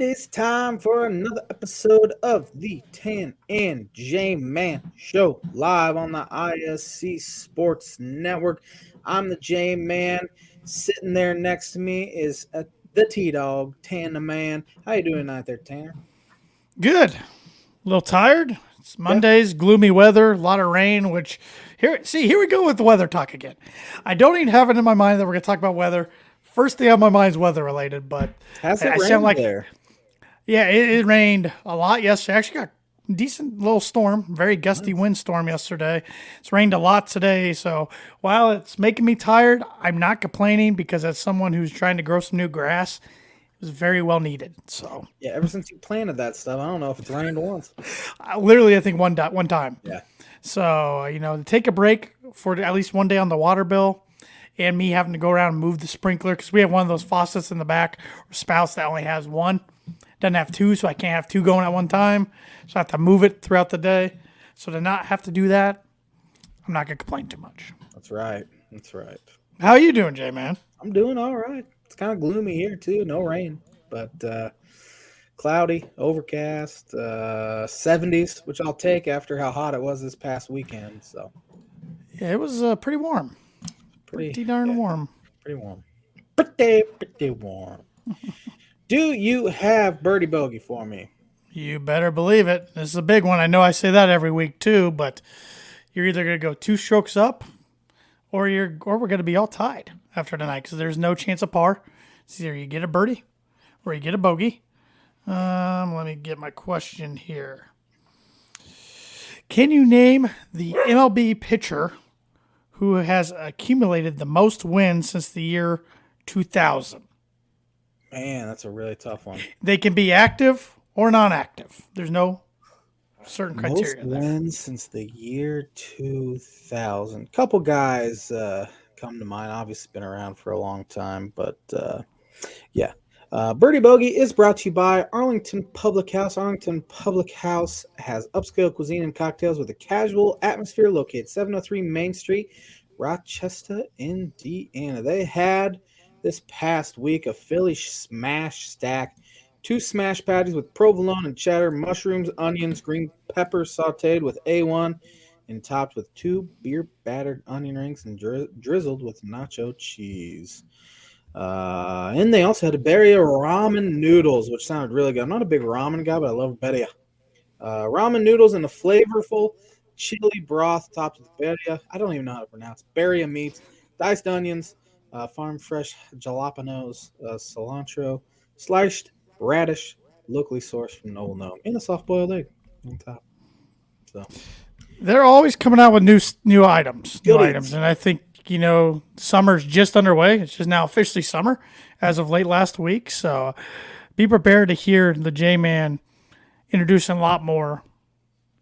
It is time for another episode of the Tan and J Man Show live on the ISC Sports Network. I'm the J Man. Sitting there next to me is the T Dog, Tan the Man. How you doing tonight, there, Tanner? Good. A little tired. It's Yeah. Mondays, gloomy weather, a lot of rain, which here we go with the weather talk again. I don't even have it in my mind that we're gonna talk about weather. First thing on my mind is weather related, but How's it I sound rained like there? yeah, it rained a lot yesterday. Actually got a decent little storm, very gusty Nice. windstorm yesterday. It's rained a lot today, so while it's making me tired, I'm not complaining because as someone who's trying to grow some new grass, it was very well needed. So Yeah, ever since you planted that stuff, I don't know if it's rained once. I think one time. Yeah. So, to take a break for at least one day on the water bill and me having to go around and move the sprinkler because we have one of those faucets in the back or spouse that only has one. Doesn't have two, so I can't have two going at one time. So I have to move it throughout the day. So to not have to do that, I'm not going to complain too much. That's right. That's right. How you doing, Jay, man? I'm doing all right. It's kind of gloomy here too. No rain, but cloudy, overcast, 70s, which I'll take after how hot it was this past weekend. So Yeah, it was pretty warm. pretty, Pretty darn yeah, warm. pretty warm. Pretty warm. Do you have Birdie Bogey for me? You better believe it. This is a big one. I know I say that every week too, but you're either going to go two strokes up or we're going to be all tied after tonight because there's no chance of par. It's either you get a birdie or you get a bogey. Let me get my question here. Can you name the MLB pitcher who has accumulated the most wins since the year 2000? Man, that's a really tough one. They can be active or non-active. There's no certain Most criteria there. wins since the year 2000. Couple guys come to mind. Obviously, been around for a long time, but yeah. Birdie Bogey is brought to you by Arlington Public House. Arlington Public House has upscale cuisine and cocktails with a casual atmosphere located 703 Main Street, Rochester, Indiana. They had this past week a Philly smash stack. Two smash patties with provolone and cheddar, mushrooms, onions, green pepper sauteed with A1, and topped with two beer battered onion rings and drizzled with nacho cheese. And they also had a Beria ramen noodles, which sounded really good. I'm not a big ramen guy, but I love Beria. Ramen noodles and a flavorful chili broth topped with Beria. I don't even know how to pronounce Beria meats, diced onions, farm fresh jalapenos, cilantro, sliced radish, locally sourced from Noble Gnome, and a soft boiled egg on top. So They're always coming out with new items, goodies. and I think summer's just underway. It's just now officially summer as of late last week. So be prepared to hear the J Man introducing a lot more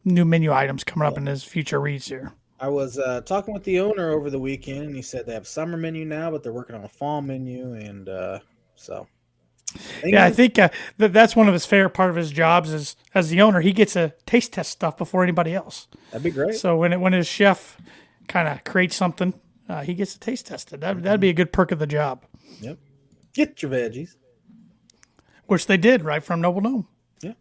new menu items coming up in his future reads here. I was talking with the owner over the weekend, and he said they have summer menu now, but they're working on a fall menu, and so Yeah, I things. think that's one of his favorite part of his jobs is as the owner, he gets to taste test stuff before anybody else. That'd be great. So when his chef kind of creates something, he gets to taste test it. That'd be a good perk of the job, Yep. Get your veggies. which they did right from Noble Gnome. Yeah.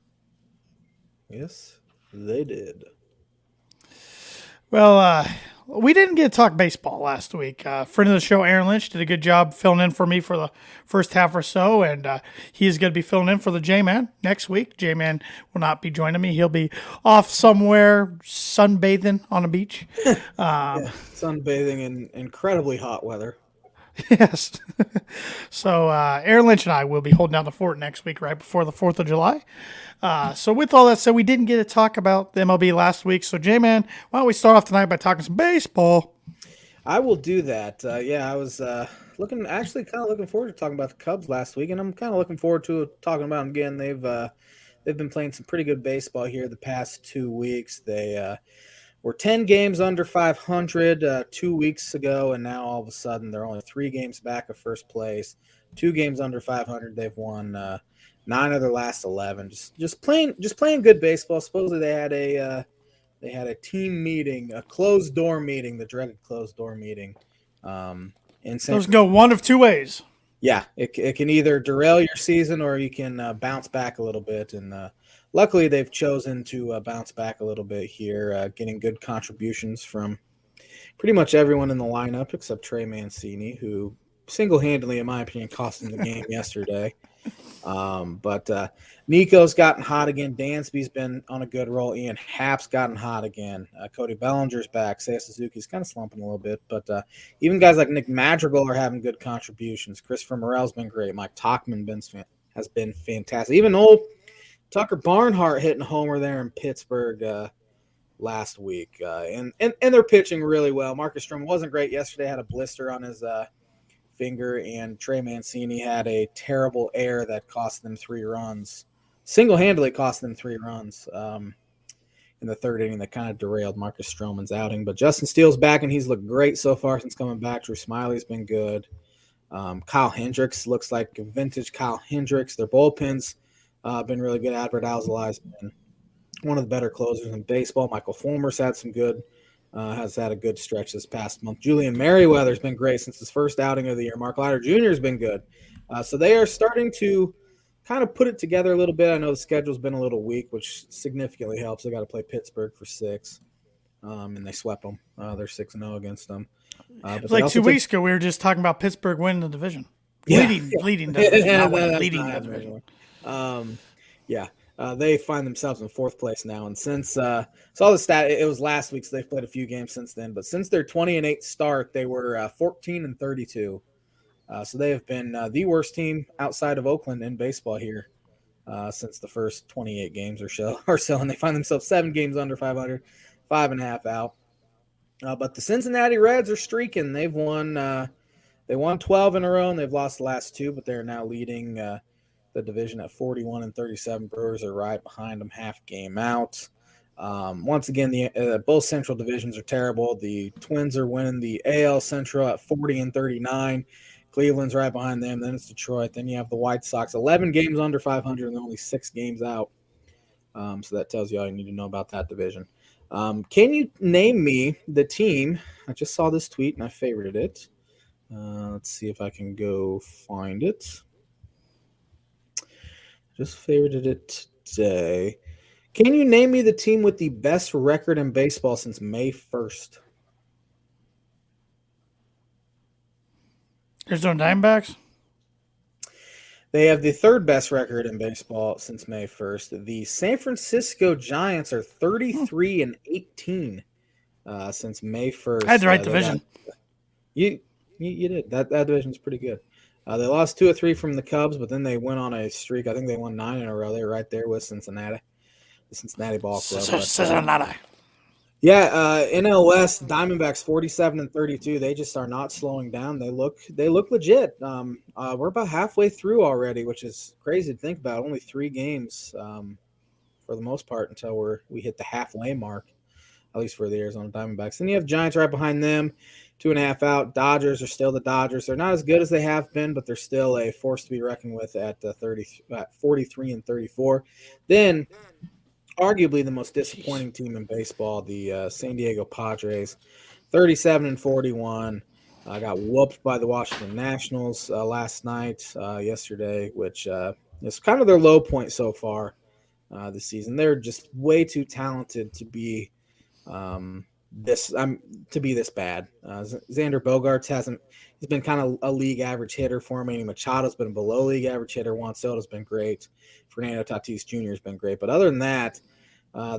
Yes, they did. Well, we didn't get to talk baseball last week. Friend of the show, Aaron Lynch, did a good job filling in for me for the first half or so, and he is going to be filling in for the J-Man next week. J-Man will not be joining me. He'll be off somewhere sunbathing on a beach. Yeah. Sunbathing in incredibly hot weather. Yes. So Aaron Lynch and I will be holding down the fort next week, right before the 4th of July. So with all that said, we didn't get to talk about the MLB last week. So J-Man, why don't we start off tonight by talking some baseball? I will do that. Yeah, I was actually kind of looking forward to talking about the Cubs last week, and I'm kind of looking forward to talking about them again. They've been playing some pretty good baseball here the past 2 weeks. They were 10 games under 500 2 weeks ago, and now all of a sudden they're only 3 games back of first place. 2 games under 500. They've won 9 of their last 11. Just playing good baseball. Supposedly they had a team meeting, a closed door meeting, the dreaded closed door meeting, in San Those go one of two ways. Yeah, it can either derail your season or you can bounce back a little bit. And luckily, they've chosen to bounce back a little bit here, getting good contributions from pretty much everyone in the lineup except Trey Mancini, who single-handedly, in my opinion, cost him the game yesterday. But Nico's gotten hot again. Dansby's been on a good roll. Ian Happ's gotten hot again. Cody Bellinger's back. Seiya Suzuki's kind of slumping a little bit. But even guys like Nick Madrigal are having good contributions. Christopher Morel's been great. Mike Tauchman has been fantastic. Even old Tucker Barnhart hitting a homer there in Pittsburgh last week. And they're pitching really well. Marcus Stroman wasn't great yesterday. Had a blister on his finger, and Trey Mancini had a terrible error that cost them 3 runs. Single-handedly cost them 3 runs in the third inning that kind of derailed Marcus Stroman's outing. But Justin Steele's back, and he's looked great so far since coming back. Drew Smiley's been good. Kyle Hendricks looks like a vintage Kyle Hendricks. Their bullpen's been really good. Albert Alzolai's been one of the better closers in baseball. Michael Fulmer's had some good has had a good stretch this past month. Julian Merriweather's been great since his first outing of the year. Mark Leiter Jr. has been good. So they are starting to kind of put it together a little bit. I know the schedule's been a little weak, which significantly helps. They got to play Pittsburgh for 6, and they swept them. They're 6-0 against them. But like 2 weeks ago, we were just talking about Pittsburgh winning the division. Yeah. Leading the division. Leading the division. Yeah. They find themselves in 4th place now, and since saw the stat, it was last week, so they've played a few games since then. But since their 20-8 start, they were 14-32. So they have been the worst team outside of Oakland in baseball here since the first 28 games or so. And they find themselves 7 games under 500, 5.5 out. But the Cincinnati Reds are streaking. They won 12 in a row, and they've lost the last 2, but they're now leading the division at 41-37. Brewers are right behind them, half game out. Once again, both Central divisions are terrible. The Twins are winning the AL Central at 40-39. Cleveland's right behind them. Then it's Detroit. Then you have the White Sox, 11 games under 500, and they're only 6 games out. So that tells you all you need to know about that division. Can you name me the team? I just saw this tweet and I favorited it. Let's see if I can go find it. Just favorited it today. Can you name me the team with the best record in baseball since May 1st? Arizona Diamondbacks? They have the 3rd best record in baseball since May 1st. The San Francisco Giants are 33-18 since May 1st. I had the right division. You did. That division's pretty good. They lost 2 or 3 from the Cubs, but then they went on a streak. I think they won 9 in a row. They were right there with Cincinnati, the Cincinnati Ball Club. Cincinnati. Yeah, NL West Diamondbacks 47-32. They just are not slowing down. They look legit. We're about halfway through already, which is crazy to think about. Only 3 games for the most part until we hit the halfway mark, at least for the Arizona Diamondbacks. Then you have Giants right behind them, 2.5 out. Dodgers are still the Dodgers. They're not as good as they have been, but they're still a force to be reckoned with at 43-34. Then arguably the most disappointing team in baseball, the San Diego Padres, 37-41. Got whooped by the Washington Nationals yesterday, which is kind of their low point so far this season. They're just way too talented to be this bad. Xander Bogaerts he's been kind of a league average hitter for me. Machado's been a below league average hitter. Juan Soto's been great. Fernando Tatis Jr. has been great. But other than that,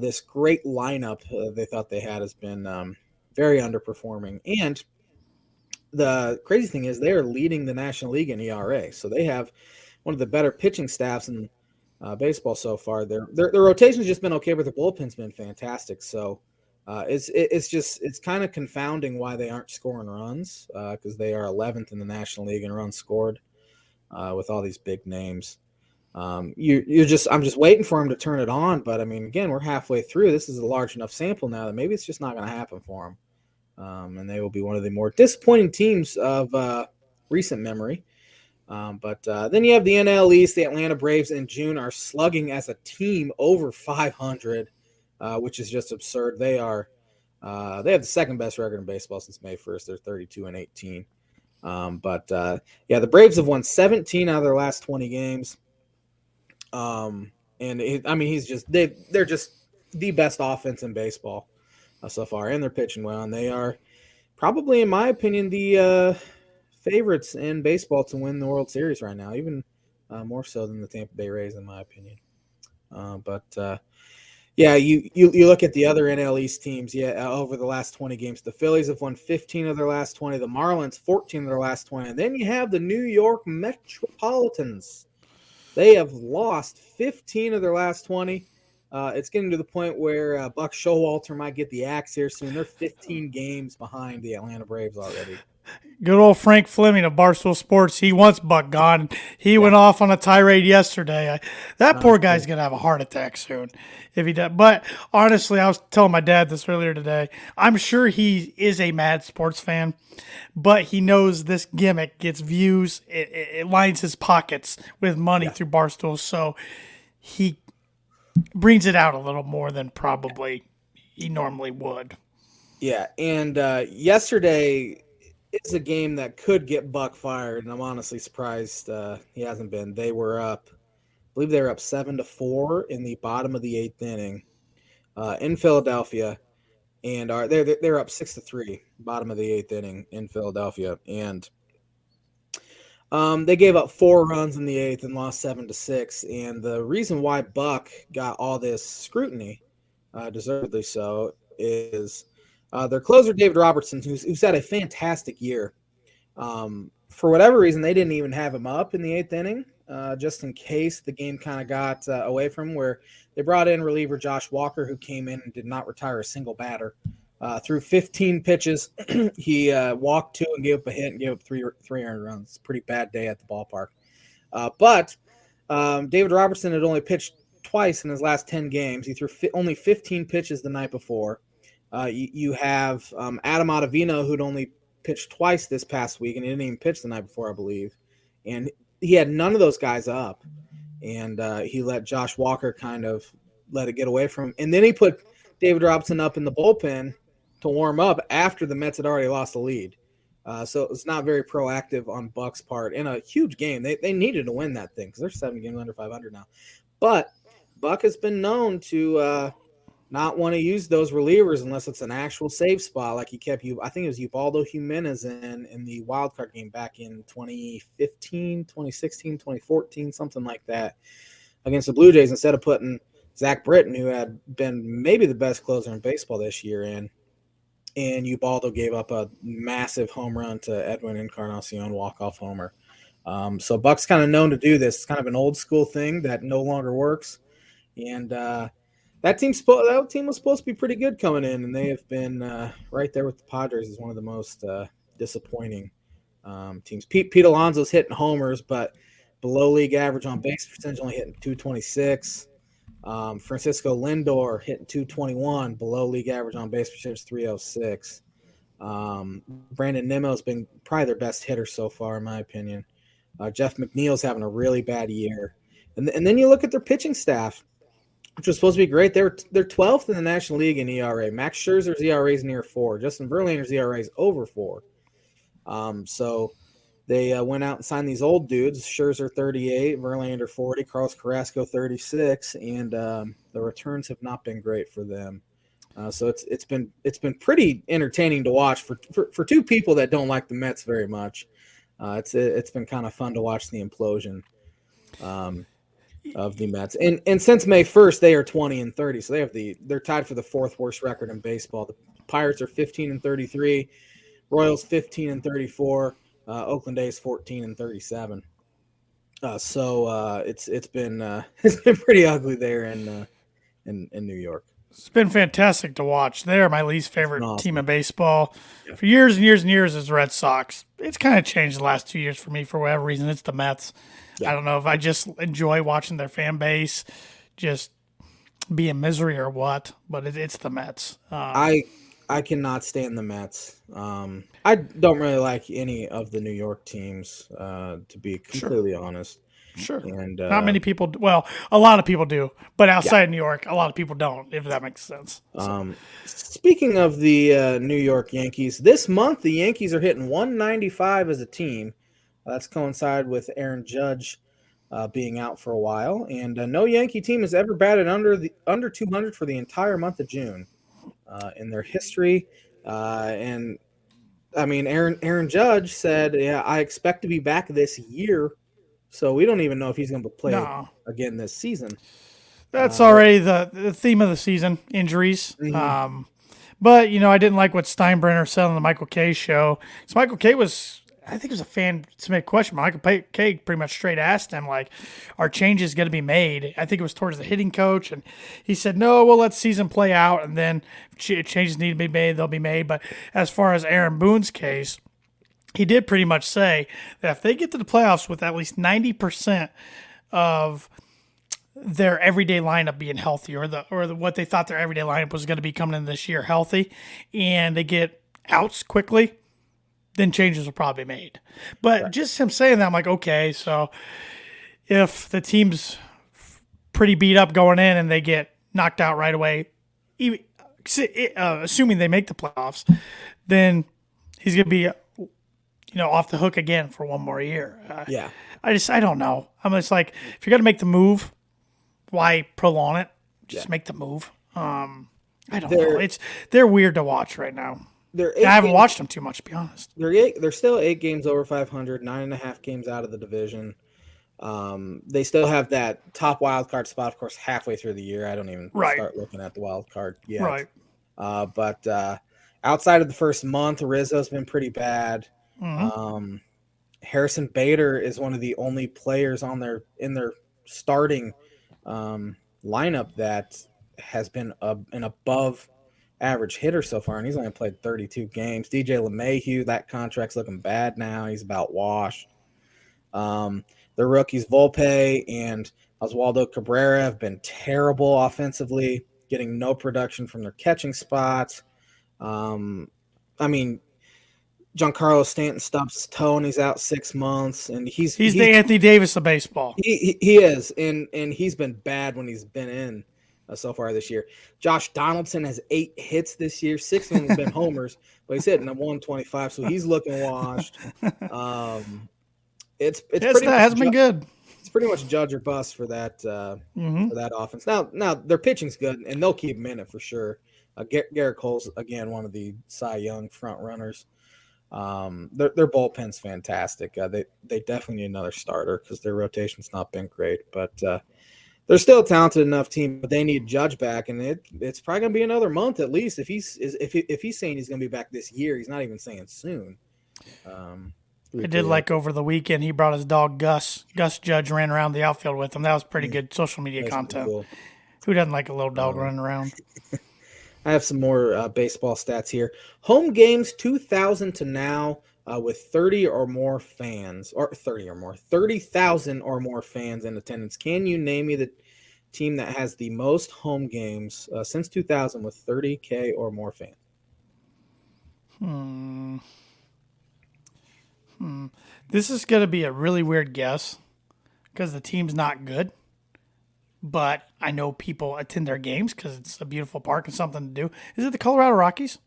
this great lineup they thought they had has been very underperforming. And the crazy thing is they are leading the National League in ERA. So they have one of the better pitching staffs in baseball so far. Their rotation's just been okay, but the bullpen's been fantastic. So it's kind of confounding why they aren't scoring runs because they are 11th in the National League in runs scored with all these big names. I'm just waiting for them to turn it on, but I mean, again, we're halfway through. This is a large enough sample now that maybe it's just not going to happen for them, and they will be one of the more disappointing teams of recent memory. But then you have the NL East. The Atlanta Braves in June are slugging as a team over 500, which is just absurd. They have the 2nd best record in baseball since May 1st. They're 32-18. Yeah, the Braves have won 17 out of their last 20 games. I mean, they're just the best offense in baseball so far, and they're pitching well, and they are probably, in my opinion, the favorites in baseball to win the World Series right now, even more so than the Tampa Bay Rays, in my opinion. But Yeah, you look at the other NL East teams. Yeah, over the last 20 games, the Phillies have won 15 of their last 20. The Marlins 14 of their last 20, and then you have the New York Metropolitans. They have lost 15 of their last 20. It's getting to the point where Buck Showalter might get the axe here soon. They're 15 games behind the Atlanta Braves already. Good old Frank Fleming of Barstool Sports. He wants Buck gone. He Yeah, went off on a tirade yesterday. That I'm poor guy's sure. gonna have a heart attack soon if he does. But honestly, I was telling my dad this earlier today. I'm sure he is a mad sports fan, but he knows this gimmick gets views. It lines his pockets with money Yeah, through Barstool, so he brings it out a little more than probably he normally would. yeah. And yesterday is a game that could get Buck fired, and I'm honestly surprised he hasn't been. They were up, I believe they were up 7-4 in the bottom of the eighth inning in Philadelphia, and they're up 6-3, bottom of the eighth inning in Philadelphia, and they gave up 4 runs in the eighth and lost 7-6. And the reason why Buck got all this scrutiny, deservedly so, is their closer David Robertson, who's had a fantastic year. For whatever reason, they didn't even have him up in the eighth inning, just in case the game kind of got away from him. Where they brought in reliever Josh Walker, who came in and did not retire a single batter. Through 15 pitches, he walked 2 and gave up a hit and gave up three earned runs. It's a pretty bad day at the ballpark. But David Robertson had only pitched twice in his last 10 games. He threw only 15 pitches the night before. You have Adam Ottavino, who'd only pitched twice this past week, and he didn't even pitch the night before, I believe. And he had none of those guys up. And he let Josh Walker kind of let it get away from him. And then he put David Robertson up in the bullpen to warm up after the Mets had already lost the lead. So it was not very proactive on Buck's part in a huge game. They needed to win that thing because they're 7 games under 500 now. But Buck has been known to not want to use those relievers unless it's an actual save spot, like he kept you. I think it was Ubaldo Jimenez in the wild card game back in 2015, 2016, 2014, something like that, against the Blue Jays, instead of putting Zach Britton, who had been maybe the best closer in baseball this year, in. And Ubaldo gave up a massive home run to Edwin Encarnacion, walk-off homer. So Buck's kind of known to do this. It's kind of an old school thing that no longer works. And that team was supposed to be pretty good coming in, and they have been right there with the Padres as one of the most disappointing teams. Pete Alonso's hitting homers, but below league average on base percentage, only hitting 226. Francisco Lindor hitting 221, below league average on base percentage 306. Brandon Nimmo's been probably their best hitter so far, in my opinion. Jeff McNeil's having a really bad year. And then you look at their pitching staff, which was supposed to be great. They're 12th in the National League in ERA. Max Scherzer's ERA is near 4. Justin Verlander's ERA is over 4. So they went out and signed these old dudes: Scherzer 38, Verlander 40, Carlos Carrasco 36, and the returns have not been great for them. So it's been pretty entertaining to watch for two people that don't like the Mets very much. It's been kind of fun to watch the implosion of the Mets. And since May 1st, they are 20-30, so they're tied for the 4th worst record in baseball. The Pirates are 15-33, Royals 15-34, Oakland A's 14-37. It's been it's been pretty ugly there in New York. It's been fantastic to watch. They're my least It's been favorite team awesome. in baseball. Yeah. For years and years and years is the Red Sox. It's kind of changed the last 2 years for me for whatever reason. It's the Mets. I Yeah. don't know if I just enjoy watching their fan base just be in misery or what, but it's the Mets. I cannot stand the Mets. I don't really like any of the New York teams, to be Sure, completely honest. Sure. And Not many people. Well, a lot of people do, but yeah. outside of New York, a lot of people don't. If that makes sense. So Speaking of the New York Yankees, this month the Yankees are hitting 195 as a team. That's coincided with Aaron Judge being out for a while, and no Yankee team has ever batted under 200 for the entire month of June in their history. And I mean, Aaron Judge said, "Yeah, I expect to be back this year." So we don't even know if he's going to play no, again this season. that's already the theme of the season: injuries. Mhm. But I didn't like what Steinbrenner said on the Michael Kay show. So Michael Kay was, I think it was a fan submitted question. Michael Kay pretty much straight asked him like, "Are changes going to be made?" I think it was towards the hitting coach, and he said, "No, we'll let the season play out, and then if changes need to be made, they'll be made." But as far as Aaron Boone's case, he did pretty much say that if they get to the playoffs with at least 90% of their everyday lineup being healthy, what they thought their everyday lineup was going to be coming in this year healthy, and they get outs quickly, then changes will probably be made. But just him saying that, I'm like, okay, so if the team's pretty beat up going in and they get knocked out right away, even, assuming they make the playoffs, then he's going to be off the hook again for one more year. Yeah. I don't know. I'm just like, if you're going to make the move, why prolong it? Just make the move. I don't know. They're weird to watch right now. I haven't watched them too much, to be honest. They're still 8 games over 500, 9.5 games out of the division. They still have that top wild card spot, of course, halfway through the year. I don't even start looking at the wild card yet. Right. But outside of the first month, Rizzo's been pretty bad. Harrison Bader is one of the only players in their starting lineup that has been an above average hitter so far, and he's only played 32 games. DJ LeMahieu, that contract's looking bad now. He's about washed. The rookies Volpe and Oswaldo Cabrera have been terrible offensively, getting no production from their catching spots. I mean, Giancarlo Stanton stubs his toe and he's out 6 months, and he's the Anthony Davis of baseball. He is, and he's been bad when he's been in so far this year. Josh Donaldson has 8 hits this year. 6 of them have been homers, but he's hitting a 125, so he's looking washed. It's pretty much has been good. It's pretty much judge or bust for that for that offense. Now their pitching's good, and they'll keep him in it for sure. Garrett Cole's again one of the Cy Young front runners. Their bullpen's fantastic. They definitely need another starter because their rotation's not been great, but they're still a talented enough team. But they need Judge back, and it's probably gonna be another month at least. If he's saying he's gonna be back this year, he's not even saying soon. I did like over the weekend he brought his dog Gus. Gus Judge ran around the outfield with him. That was pretty good social media content. Cool. Who doesn't like a little dog running around? I have some more baseball stats here. Home games 2000 to now with 30,000 or more fans in attendance. Can you name me the team that has the most home games since 2000 with 30K or more fans? This is going to be a really weird guess because the team's not good. But I know people attend their games because it's a beautiful park and something to do. Is it the Colorado Rockies?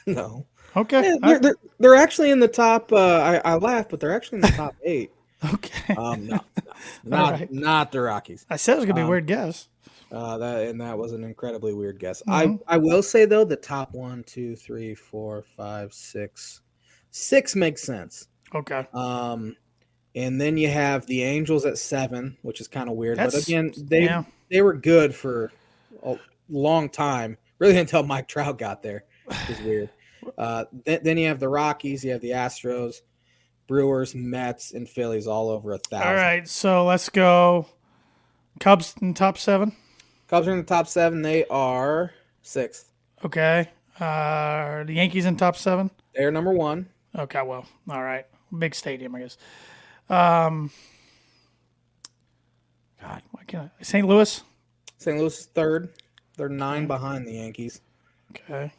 No. Okay. Yeah, they're actually in the top. I laugh, but they're actually in the top 8. Okay. No, not the Rockies. I said it was gonna be a weird guess. That was an incredibly weird guess. I will say though, the top 1, 2, 3, 4, 5, 6 makes sense. Okay. And then you have the Angels at 7, which is kind of weird. But again, they were good for a long time, really until Mike Trout got there, which is weird. Then you have the Rockies, you have the Astros, Brewers, Mets, and Phillies all over 1,000. All right, so let's go. Cubs in top 7. Cubs are in the top 7. They are 6th. Okay. The Yankees in top 7. They're number 1. Okay, well, all right. Big stadium, I guess. God, why can't I? St. Louis? St. Louis is 3rd. They're 9 behind the Yankees. Okay.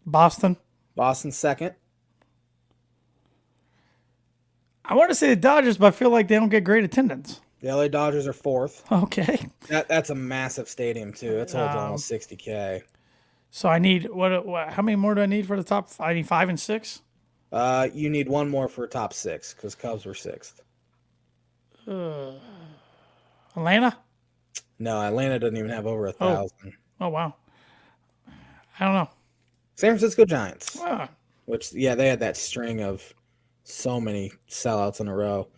Boston? Boston's 2nd. I want to say the Dodgers, but I feel like they don't get great attendance. The LA Dodgers are fourth. Okay. That's a massive stadium too. It holds almost 60K. So I need what? How many more do I need for the top? I need 5 and 6. You need one more for top six because Cubs were sixth. Atlanta. No, Atlanta doesn't even have over 1,000. Oh wow. I don't know. San Francisco Giants, Ah, which they had that string of so many sellouts in a row.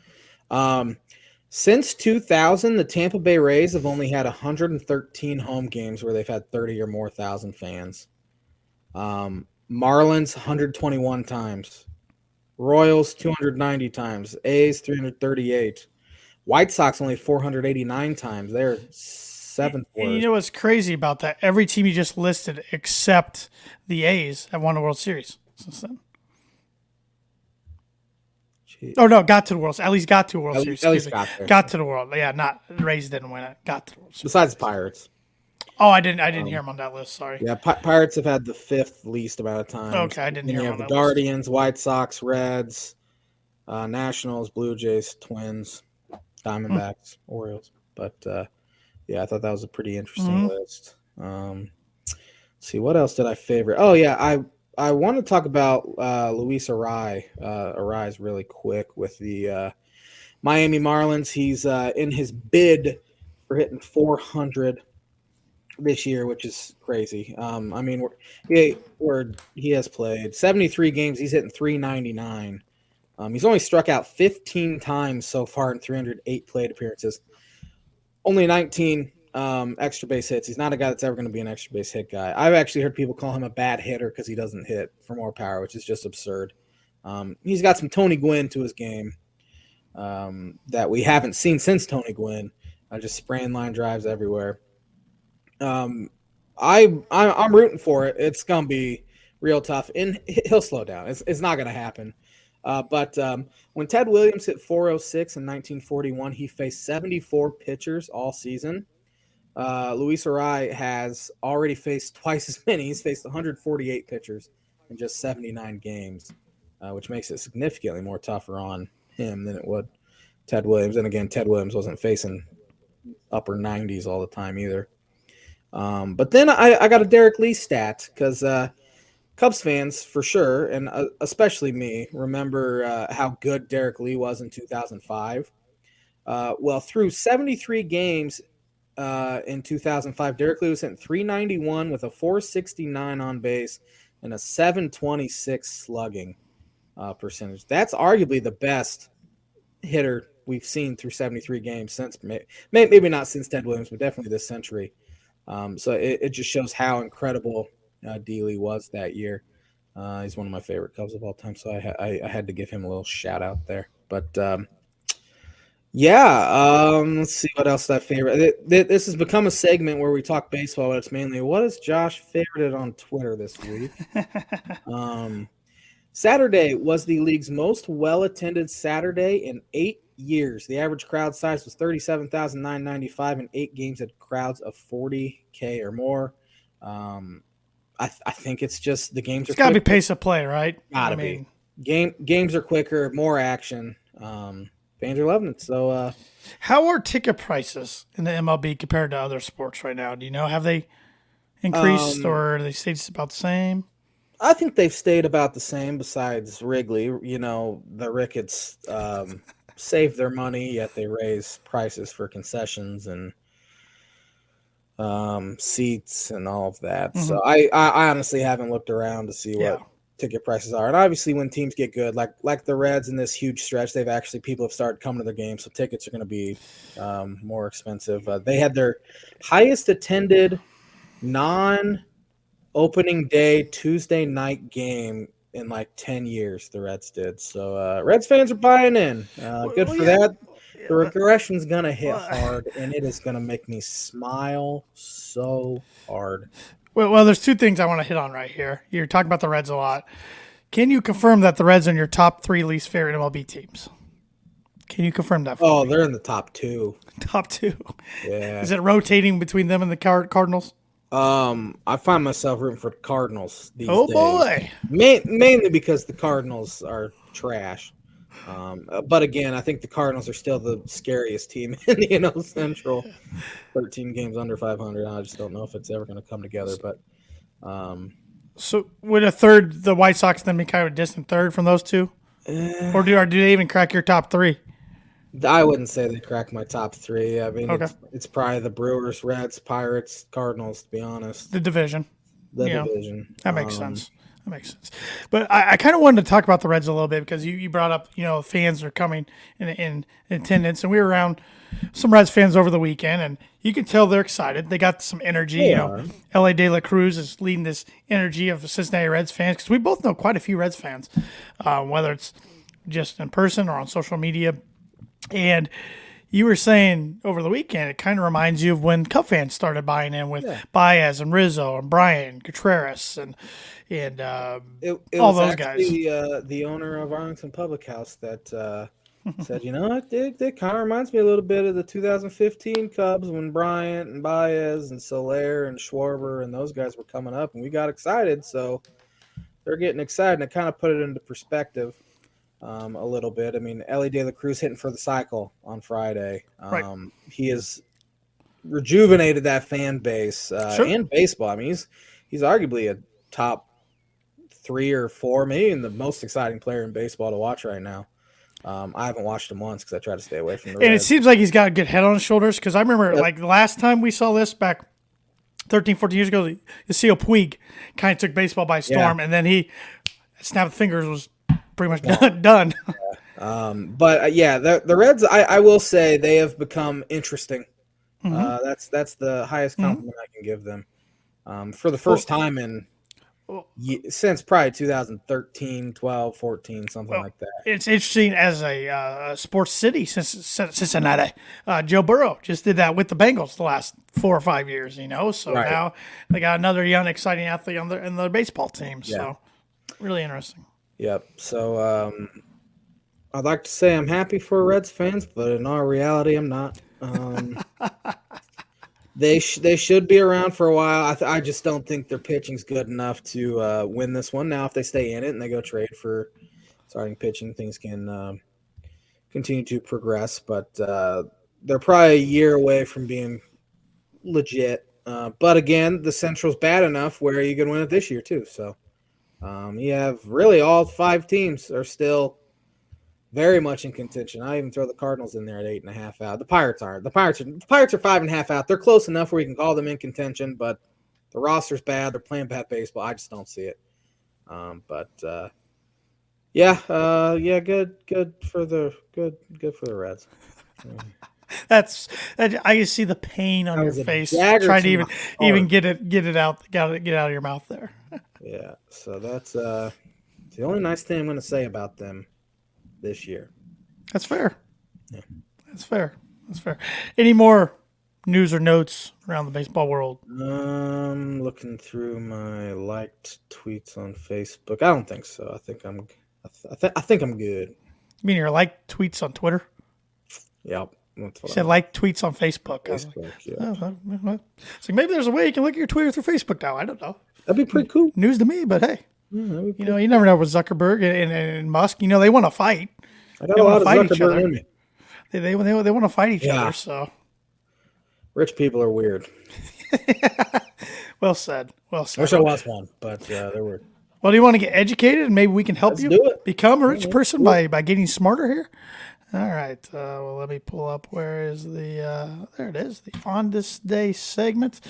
Since 2000, the Tampa Bay Rays have only had 113 home games where they've had 30 or more thousand fans. Marlins 121 times, Royals 290 times, A's 338, White Sox only 489 times. They're seventh and you worst. know what's crazy about that? Every team you just listed, except the A's, have won the World Series since then. Jeez. Oh no, got to the World. At least got to a World Series. At least Excuse me. got there. Got to the World. Yeah, not the Rays didn't win it. Got to the World Series. Besides the Pirates. Oh, I didn't hear him on that list. Sorry. Yeah, Pirates have had the fifth least amount of times. Okay, I didn't Then hear you him have on the that list. Guardians, White Sox, Reds, Nationals, Blue Jays, Twins, Diamondbacks, Orioles. But I thought that was a pretty interesting list. Let's see, what else did I favorite? Oh yeah, I want to talk about Luis Arraez really quick with the Miami Marlins. He's in his bid for hitting 400 this year, which is crazy. I mean, he has played 73 games. He's hitting 399. He's only struck out 15 times so far in 308 plate appearances. Only 19 extra base hits. He's not a guy that's ever going to be an extra base hit guy. I've actually heard people call him a bad hitter because he doesn't hit for more power, which is just absurd. He's got some Tony Gwynn to his game that we haven't seen since Tony Gwynn. Just spraying line drives everywhere. I'm rooting for it. It's gonna be real tough, and he'll slow down. It's not gonna happen. But when Ted Williams hit 406 in 1941, he faced 74 pitchers all season. Luis Arraez has already faced twice as many. He's faced 148 pitchers in just 79 games, which makes it significantly more tougher on him than it would Ted Williams. And again, Ted Williams wasn't facing upper 90s all the time either. But then I got a Derek Lee stat because Cubs fans, for sure, and especially me, remember how good Derek Lee was in 2005. Well, through 73 games in 2005, Derek Lee was hitting 391 with a 469 on base and a 726 slugging percentage. That's arguably the best hitter we've seen through 73 games since maybe not since Ted Williams, but definitely this century. So it just shows how incredible D-Lee was that year. He's one of my favorite Cubs of all time, so I had to give him a little shout out there. But let's see what else that favorite. This has become a segment where we talk baseball, but it's mainly what is Josh favorited on Twitter this week. Saturday was the league's most well-attended Saturday in 8 years. The average crowd size was 37,995, and 8 games had crowds of 40K or more. I think it's just the games. It's got to be pace of play, right? Gotta be. Games are quicker, more action. Fans are loving it. So, how are ticket prices in the MLB compared to other sports right now? Do you know? Have they increased or they stayed about the same? I think they've stayed about the same. Besides Wrigley, the Ricketts save their money, yet they raise prices for concessions and seats and all of that. Mm-hmm. So I honestly haven't looked around to see what ticket prices are. And obviously when teams get good, like the Reds in this huge stretch, people have started coming to their games, so tickets are going to be more expensive. They had their highest attended non-opening day Tuesday night game in 10 years, the Reds did. So Reds fans are buying in. Good for that. The regression's going to hit hard, and it is going to make me smile so hard. Well, there's two things I want to hit on right here. You're talking about the Reds a lot. Can you confirm that the Reds are in your top 3 least favorite MLB teams? Can you confirm that for me? They're in the top 2. Top 2? Yeah. Is it rotating between them and the Cardinals? I find myself rooting for the Cardinals these days. Boy. Mainly because the Cardinals are trash. But again, I think the Cardinals are still the scariest team in the NL Central. 13 games under 500. I just don't know if it's ever going to come together. But So would a third, the White Sox, then be kind of a distant third from those two? Or do they even crack your top three? I wouldn't say they crack my top three. I mean, Okay. it's probably the Brewers, Reds, Pirates, Cardinals. To be honest, The division. the Yeah. division. That makes sense. That makes sense. But I kind of wanted to talk about the Reds a little bit because you brought up, fans are coming in attendance, and we were around some Reds fans over the weekend, and you can tell they're excited. They got some energy. They are. L.A. De La Cruz is leading this energy of Cincinnati Reds fans because we both know quite a few Reds fans, whether it's just in person or on social media. And you were saying over the weekend, it kind of reminds you of when Cub fans started buying in with Baez and Rizzo and Brian Contreras and It all was those guys. the owner of Arlington Public House that said, it kind of reminds me a little bit of the 2015 Cubs when Bryant and Baez and Soler and Schwarber and those guys were coming up, and we got excited. So they're getting excited, and it kind of put it into perspective a little bit. I mean, Ellie De La Cruz hitting for the cycle on Friday. Right. He has rejuvenated that fan base and baseball. I mean, he's arguably a top 3 or 4, maybe the most exciting player in baseball to watch right now. I haven't watched him once because I try to stay away from the And Reds. it seems like he's got a good head on his shoulders because I remember like the last time we saw this back 13, 14 years ago, Yasiel Puig kind of took baseball by storm, and then he snapped fingers, was pretty much done. But the Reds, I will say they have become interesting. That's the highest compliment I can give them. For the first time since probably 2013, 12, 14, something like that. It's interesting as a sports city since Cincinnati. Joe Burrow just did that with the Bengals the last 4 or 5 years, So now they got another young, exciting athlete on their baseball team. So really interesting. Yep. So I'd like to say I'm happy for Reds fans, but in all reality, I'm not. They should be around for a while. I just don't think their pitching's good enough to win this one. Now, if they stay in it and they go trade for starting pitching, things can continue to progress. But they're probably a year away from being legit. But again, the Central's bad enough where you can win it this year too. So you have really all 5 teams are still very much in contention. I even throw the Cardinals in there at 8.5 out. The Pirates aren't. The Pirates are 5.5 out. They're close enough where you can call them in contention, but the roster's bad. They're playing bad baseball. I just don't see it. Good for the Reds. I can see the pain on your face trying to even get it out of your mouth there. Yeah, so that's the only nice thing I'm going to say about them this year. That's fair. Yeah. That's fair. Any more news or notes around the baseball world? Looking through my liked tweets on Facebook. I don't think so. I think I'm good. You mean your liked tweets on Twitter? Yep. You said like tweets on Facebook. Facebook, yeah. So maybe there's a way you can look at your Twitter through Facebook now. I don't know. That'd be pretty cool. News to me, but hey. You never know with Zuckerberg and Musk. They want to fight. I got a lot of Zuckerberg in me. They want to fight each other. So rich people are weird. Well said. I wish I was one, but they're weird. Well, do you want to get educated and maybe we can help you become a rich person by getting smarter here? All right. Well, let me pull up. Where is the? There it is. The On This Day segment.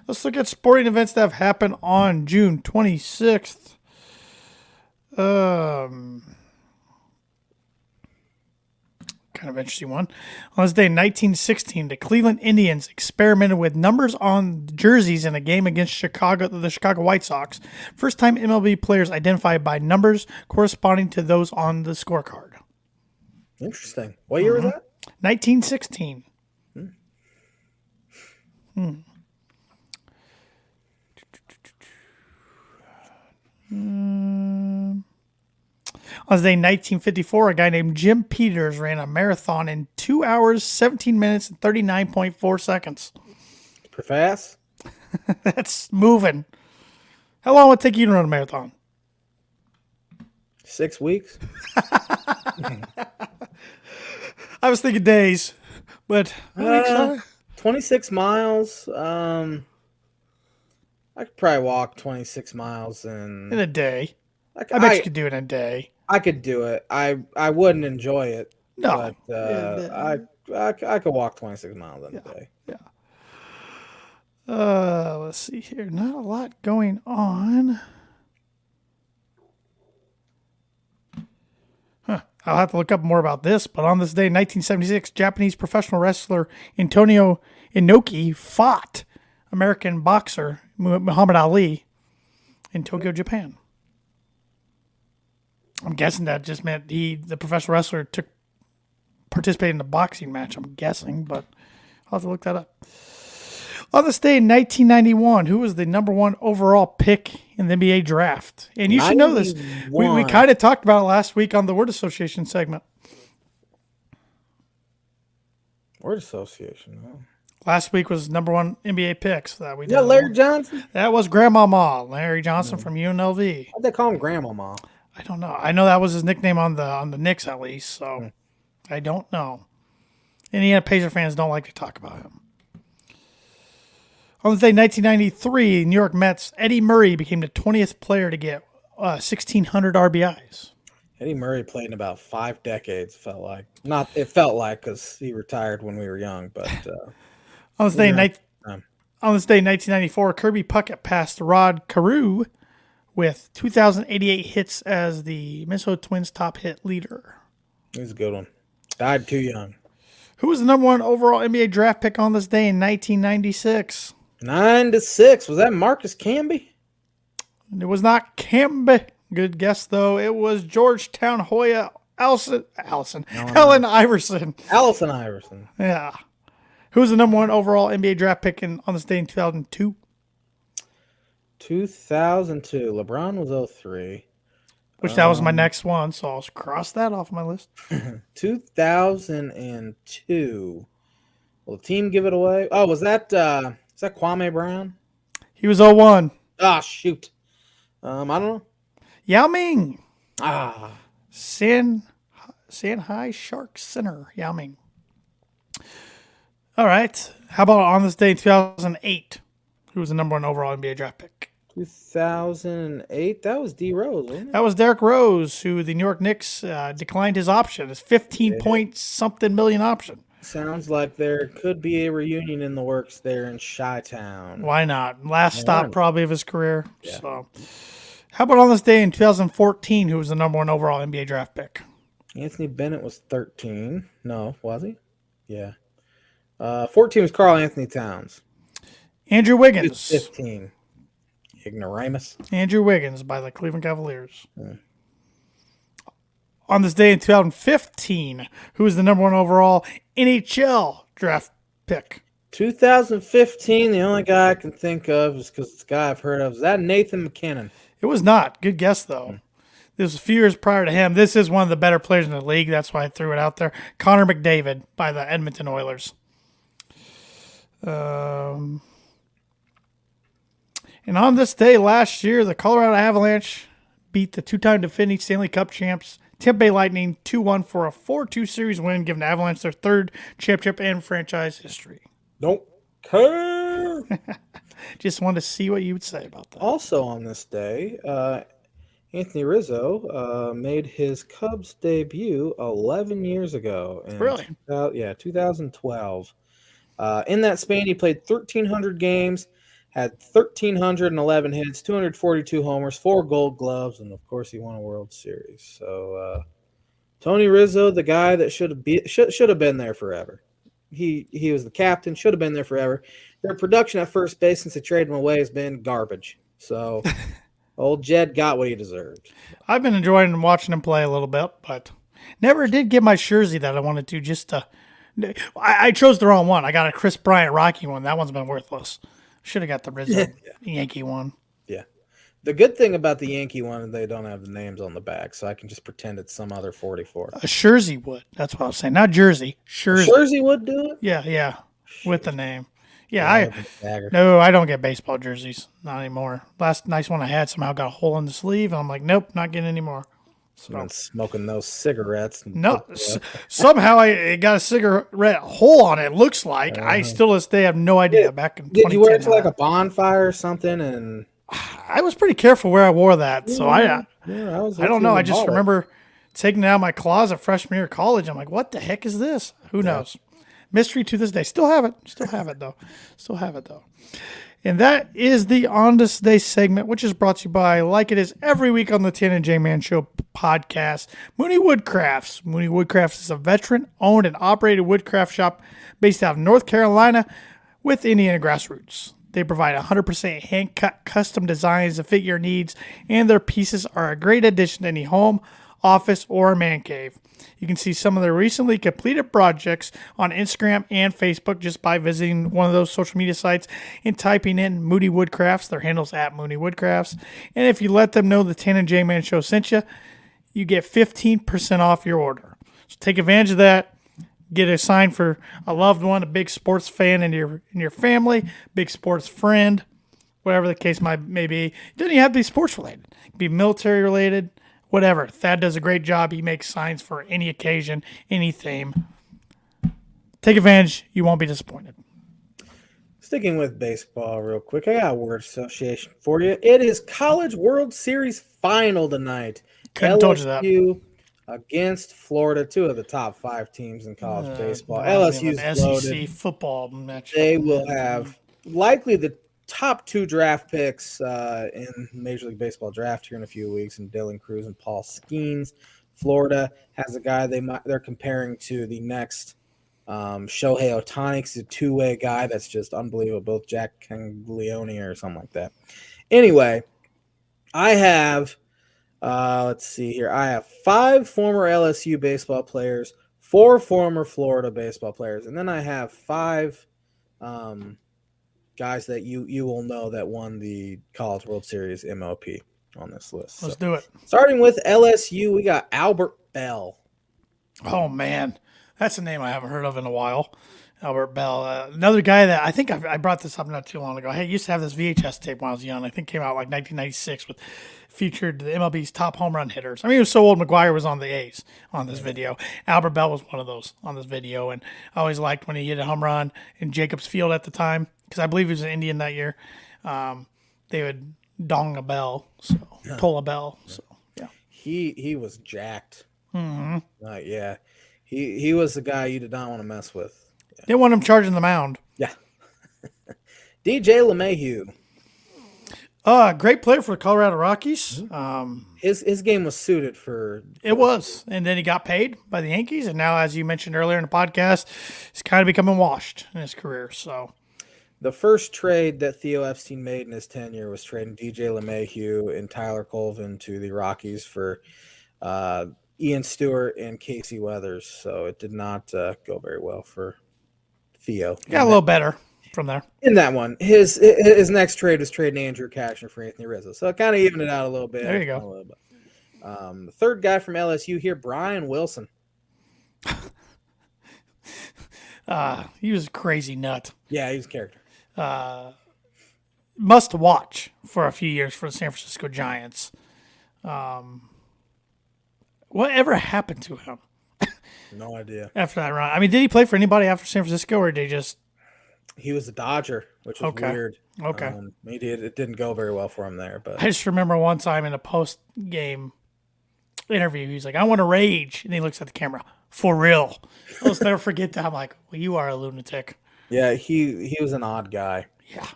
Let's look at sporting events that have happened on June 26th. Kind of interesting one. On this day, 1916, the Cleveland Indians experimented with numbers on jerseys in a game against the Chicago White Sox. First time MLB players identified by numbers corresponding to those on the scorecard. Interesting. What year was that? 1916. On this day, 1954, a guy named Jim Peters ran a marathon in 2 hours, 17 minutes, and 39.4 seconds. Pretty fast. That's moving. How long would it take you to run a marathon? 6 weeks. I was thinking days, but weeks, 26 miles. I could probably walk 26 miles in and a day. I, I bet you could do it in a day. I could do it. I wouldn't enjoy it, No. but I could walk 26 miles in a Yeah. day. Yeah. Let's see here. Not a lot going on. I'll have to look up more about this, but on this day in 1976, Japanese professional wrestler Antonio Inoki fought American boxer Muhammad Ali in Tokyo, Japan. I'm guessing that just meant the professional wrestler participated in the boxing match, I'm guessing, but I'll have to look that up. On this day in 1991, who was the number one overall pick in the NBA draft? And you should know this. We kind of talked about it last week on the Word Association segment. Word Association, huh? Last week was number one NBA picks that we did. Yeah, Larry Johnson? That was Grandmama, Larry Johnson from UNLV. Why'd they call him Grandmama? I don't know. I know that was his nickname on the Knicks at least, so I don't know. Indiana Pacer fans don't like to talk about him. On the day 1993, New York Mets, Eddie Murray became the 20th player to get 1,600 RBIs. Eddie Murray played in about 5 decades. It felt like because he retired when we were young. But on this day, in 1994, Kirby Puckett passed Rod Carew with 2,088 hits as the Minnesota Twins' top hit leader. He's a good one. Died too young. Who was the number one overall NBA draft pick on this day in 1996? 9-6. Was that Marcus Camby? It was not Camby. Good guess, though. It was Georgetown Hoya Helen Iverson. Allison Iverson. Yeah. Who was the number one overall NBA draft pick on this day in 2002? 2002. LeBron was 03. Which that was my next one, so I'll cross that off my list. 2002. Will the team give it away? Oh, is that Kwame Brown? He was 01. Ah, shoot. I don't know. Yao Ming. Shanghai Shark Center. Yao Ming. All right. How about on this day in 2008? Who was the number one overall NBA draft pick? 2008. That was D Rose, wasn't it? That was Derrick Rose, who the New York Knicks declined his option, his 15-point-something million option. Sounds like there could be a reunion in the works there in Chi-Town. Why not? Last stop probably of his career. Yeah. So, how about on this day in 2014, who was the number one overall NBA draft pick? Anthony Bennett was 13. No, was he? Yeah. 14 was Karl Anthony Towns. Andrew Wiggins. 15. Ignoramus. Andrew Wiggins by the Cleveland Cavaliers. On this day in 2015, who was the number one overall NHL draft pick? 2015, the only guy I can think of is because it's a guy I've heard of. Is that Nathan McKinnon? It was not. Good guess, though. This was a few years prior to him. This is one of the better players in the league. That's why I threw it out there. Connor McDavid by the Edmonton Oilers. And on this day last year, the Colorado Avalanche beat the two-time defending Stanley Cup champs Tampa Bay Lightning 2-1 for a 4-2 series win, giving the Avalanche their third championship in franchise history. Don't care. Just wanted to see what you would say about that. Also on this day, Anthony Rizzo made his Cubs debut 11 years ago. Really? 2012. In that span, he played 1,300 games, had 1,311 hits, 242 homers, 4 Gold Gloves, and of course, he won a World Series. So, Tony Rizzo, the guy that should have been there forever. He was the captain, should have been there forever. Their production at first base since they traded him away has been garbage. So, old Jed got what he deserved. I've been enjoying watching him play a little bit, but never did get my jersey that I wanted to. I chose the wrong one. I got a Chris Bryant Rocky one. That one's been worthless. Should have got the Rizzo Yankee one. Yeah. The good thing about the Yankee one is they don't have the names on the back, so I can just pretend it's some other 44. A jersey would. That's what I was saying. Not jersey. Jersey. Jersey would do it? Yeah. With the name. Yeah, I don't get baseball jerseys. Not anymore. Last nice one I had somehow got a hole in the sleeve, and I'm like, nope, not getting any more. You've So been smoking those cigarettes. And no, somehow I got a cigarette hole on it. Looks like I still to this day have no idea. Back in did you wear it 2010, to like a bonfire or something? And I was pretty careful where I wore that. So yeah, I was I with don't you know. in the I just mullet. remember taking it out of my closet freshman year of college. I'm like, what the heck is this? Who Yeah. knows? Mystery to this day. Still have it. Still have it though. Still have it though. And that is the On This Day segment, which is brought to you by, like it is every week on the Tan and J Man Show podcast, Mooney Woodcrafts. Mooney Woodcrafts is a veteran-owned and operated woodcraft shop based out of North Carolina with Indiana grassroots. They provide 100% hand-cut custom designs to fit your needs, and their pieces are a great addition to any home, office, or man cave. You can see some of their recently completed projects on Instagram and Facebook just by visiting one of those social media sites and typing in Moody Woodcrafts. Their handle's at Moody Woodcrafts. And if you let them know the Tan and J Man Show sent you, you get 15% off your order. So take advantage of that. Get a sign for a loved one, a big sports fan in your family, big sports friend, whatever the case may be. It doesn't even have to be sports related. It can be military related, whatever. Thad does a great job. He makes signs for any occasion, any theme. Take advantage. You won't be disappointed. Sticking with baseball real quick, I got a word association for you. It is College World Series final tonight. Couldn't have told you that. LSU against Florida, two of the top 5 teams in college baseball. Reminds me of LSU's an loaded. SEC football match. They will have likely the top 2 draft picks in Major League Baseball draft here in a few weeks, in Dylan Cruz and Paul Skeens. Florida has a guy they're comparing to the next Shohei Ohtani. He's a two-way guy that's just unbelievable. Both Jack Caglione or something like that. Anyway, I have let's see here. I have 5 former LSU baseball players, 4 former Florida baseball players, and then I have 5 guys that you will know that won the College World Series MLP on this list. Let's do it. Starting with LSU, we got Albert Bell. Oh, man. That's a name I haven't heard of in a while. Albert Bell. Another guy that I think I brought this up not too long ago. I used to have this VHS tape when I was young. I think it came out like 1996 with featured the MLB's top home run hitters. I mean, it was so old McGuire was on the A's on this video. Albert Bell was one of those on this video. And I always liked when he hit a home run in Jacobs Field at the time, because I believe he was an Indian that year. They would dong a bell, so pull a bell. So yeah, he was jacked. Yeah, he was the guy you did not want to mess with. Yeah. They want him charging the mound. Yeah. DJ LeMahieu. Great player for the Colorado Rockies. His game was suited for. It was, and then he got paid by the Yankees, and now, as you mentioned earlier in the podcast, he's kind of becoming washed in his career. So, the first trade that Theo Epstein made in his tenure was trading DJ LeMahieu and Tyler Colvin to the Rockies for Ian Stewart and Casey Weathers. So it did not go very well for Theo. Got a little better from there. In that one, his next trade was trading Andrew Cashner for Anthony Rizzo. So it kind of evened it out a little bit. There you go. The third guy from LSU here, Brian Wilson. He was a crazy nut. Yeah, he was a character. Must watch for a few years for the San Francisco Giants. Whatever happened to him? No idea. After that run, I mean, did he play for anybody after San Francisco, or did he just? He was a Dodger, which was weird. Okay. It didn't go very well for him there, but I just remember one time in a post-game interview, he's like, "I want to rage," and he looks at the camera. For real, I'll just never forget that. I'm like, "Well, you are a lunatic." Yeah, he was an odd guy. Yeah.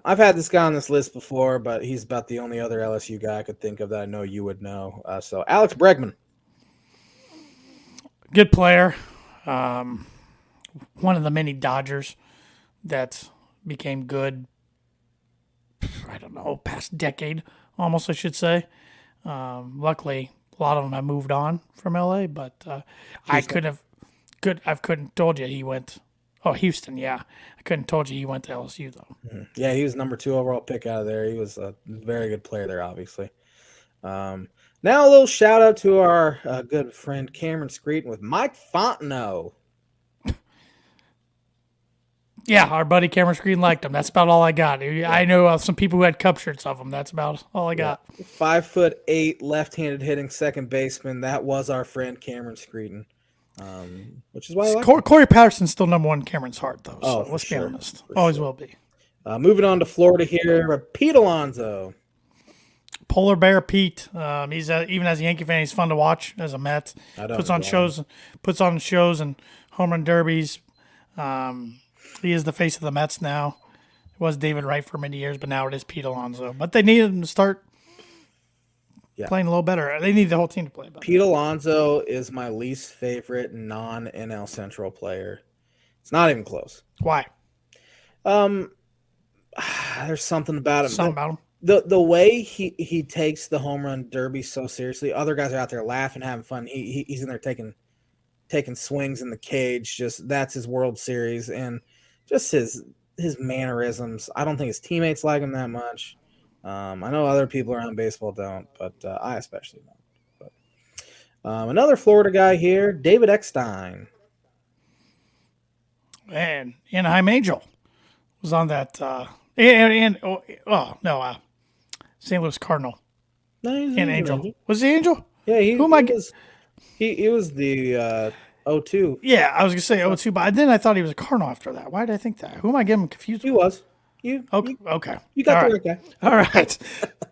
I've had this guy on this list before, but he's about the only other LSU guy I could think of that I know you would know. So Alex Bregman. Good player. One of the many Dodgers that became good, I don't know, past decade almost, I should say. Luckily, a lot of them have moved on from LA, but I couldn't told you he went. Oh, Houston, yeah. I couldn't told you he went to LSU, though. Mm-hmm. Yeah, he was number 2 overall pick out of there. He was a very good player there, obviously. Now a little shout out to our good friend Cameron Screeton with Mike Fontenot. Yeah, our buddy Cameron Screen liked him. That's about all I got. I know some people who had cup shirts of him. That's about all I got. 5'8", left-handed hitting second baseman. That was our friend Cameron Screeten, which is why I like him. Corey Patterson's still number one in Cameron's heart, though. So For let's be sure. honest. Always will be. Moving on to Florida here, Pete Alonso. Polar Bear Pete. He's even as a Yankee fan, he's fun to watch as a Met. Puts on shows and home run derbies. He is the face of the Mets now. It was David Wright for many years, but now it is Pete Alonso. But they needed him to start playing a little better. They need the whole team to play better. Pete Alonso is my least favorite non-NL Central player. It's not even close. Why? There's something about him. Something about him. The way he takes the home run derby so seriously. Other guys are out there laughing, having fun. He's in there taking swings in the cage. Just that's his World Series and just his mannerisms. I don't think his teammates like him that much. I know other people around baseball don't, but I especially don't. But another Florida guy here, David Eckstein. And Anaheim Angel was on that. St. Louis Cardinal. No, he's an Angel. Was he Angel? Yeah, he was the 02. Yeah, I was gonna say 02, but then I thought he was a Cardinal after that. Why did I think that? Who am I getting confused with? He was. Okay. You got the right guy. All right.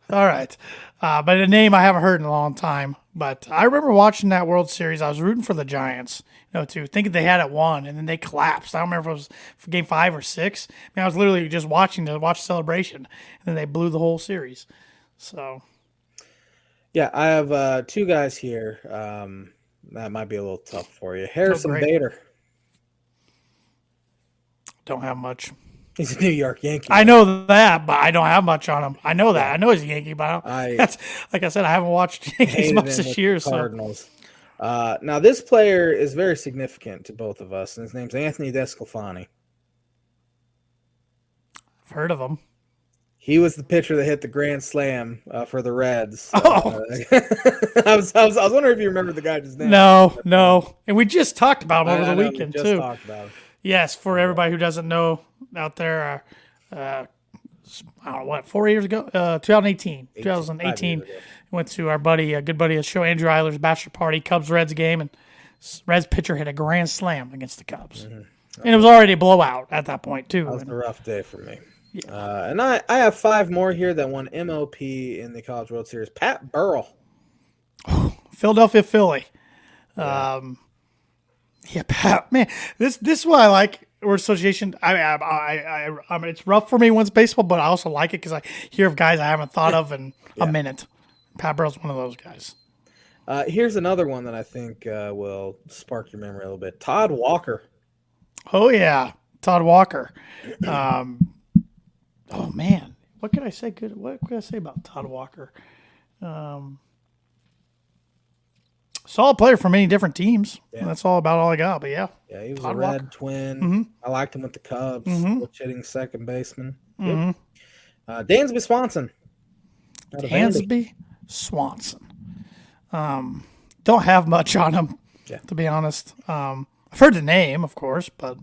All right. But a name I haven't heard in a long time. But I remember watching that World Series. I was rooting for the Giants, thinking they had it won, and then they collapsed. I don't remember if it was for game 5 or 6. I was literally just watching the celebration, and then they blew the whole series. So, yeah, I have 2 guys here. That might be a little tough for you. Harrison Bader. Don't have much. He's a New York Yankee. I know that, but I don't have much on him. I know that. I know he's a Yankee, but that's like I said, I haven't watched Yankees much this year. Cardinals. So. Now, this player is very significant to both of us, and his name's Anthony DeSclafani. I've heard of him. He was the pitcher that hit the grand slam for the Reds. Oh. I was wondering if you remember the guy's name. No. And we just talked about him over the weekend, we too. Talked about him. Yes, for everybody who doesn't know out there, I don't know, 4 years ago? 2018. 2018, went to our buddy, a good buddy of the show, Andrew Eiler's bachelor party, Cubs-Reds game, and Reds pitcher hit a grand slam against the Cubs. Mm-hmm. And it was already a blowout at that point, too. That was a rough day for me. Yeah. And I have 5 more here that won MLP in the College World Series. Pat Burrell. Philadelphia Philly. Yeah. Pat, man, this is what I like word association. I mean, it's rough for me once baseball, but I also like it because I hear of guys I haven't thought of in a minute. Pat Burrell's one of those guys. Here's another one that I think will spark your memory a little bit. Todd Walker. Oh yeah, Todd Walker. Oh man, what could I say? What could I say about Todd Walker? Solid player for many different teams. Yeah. That's all I got. But yeah, he was Todd a Red Walker. Twin. Mm-hmm. I liked him with the Cubs, hitting second baseman. Mm-hmm. Dansby Swanson. Dansby Swanson. Don't have much on him, to be honest. I've heard the name, of course, but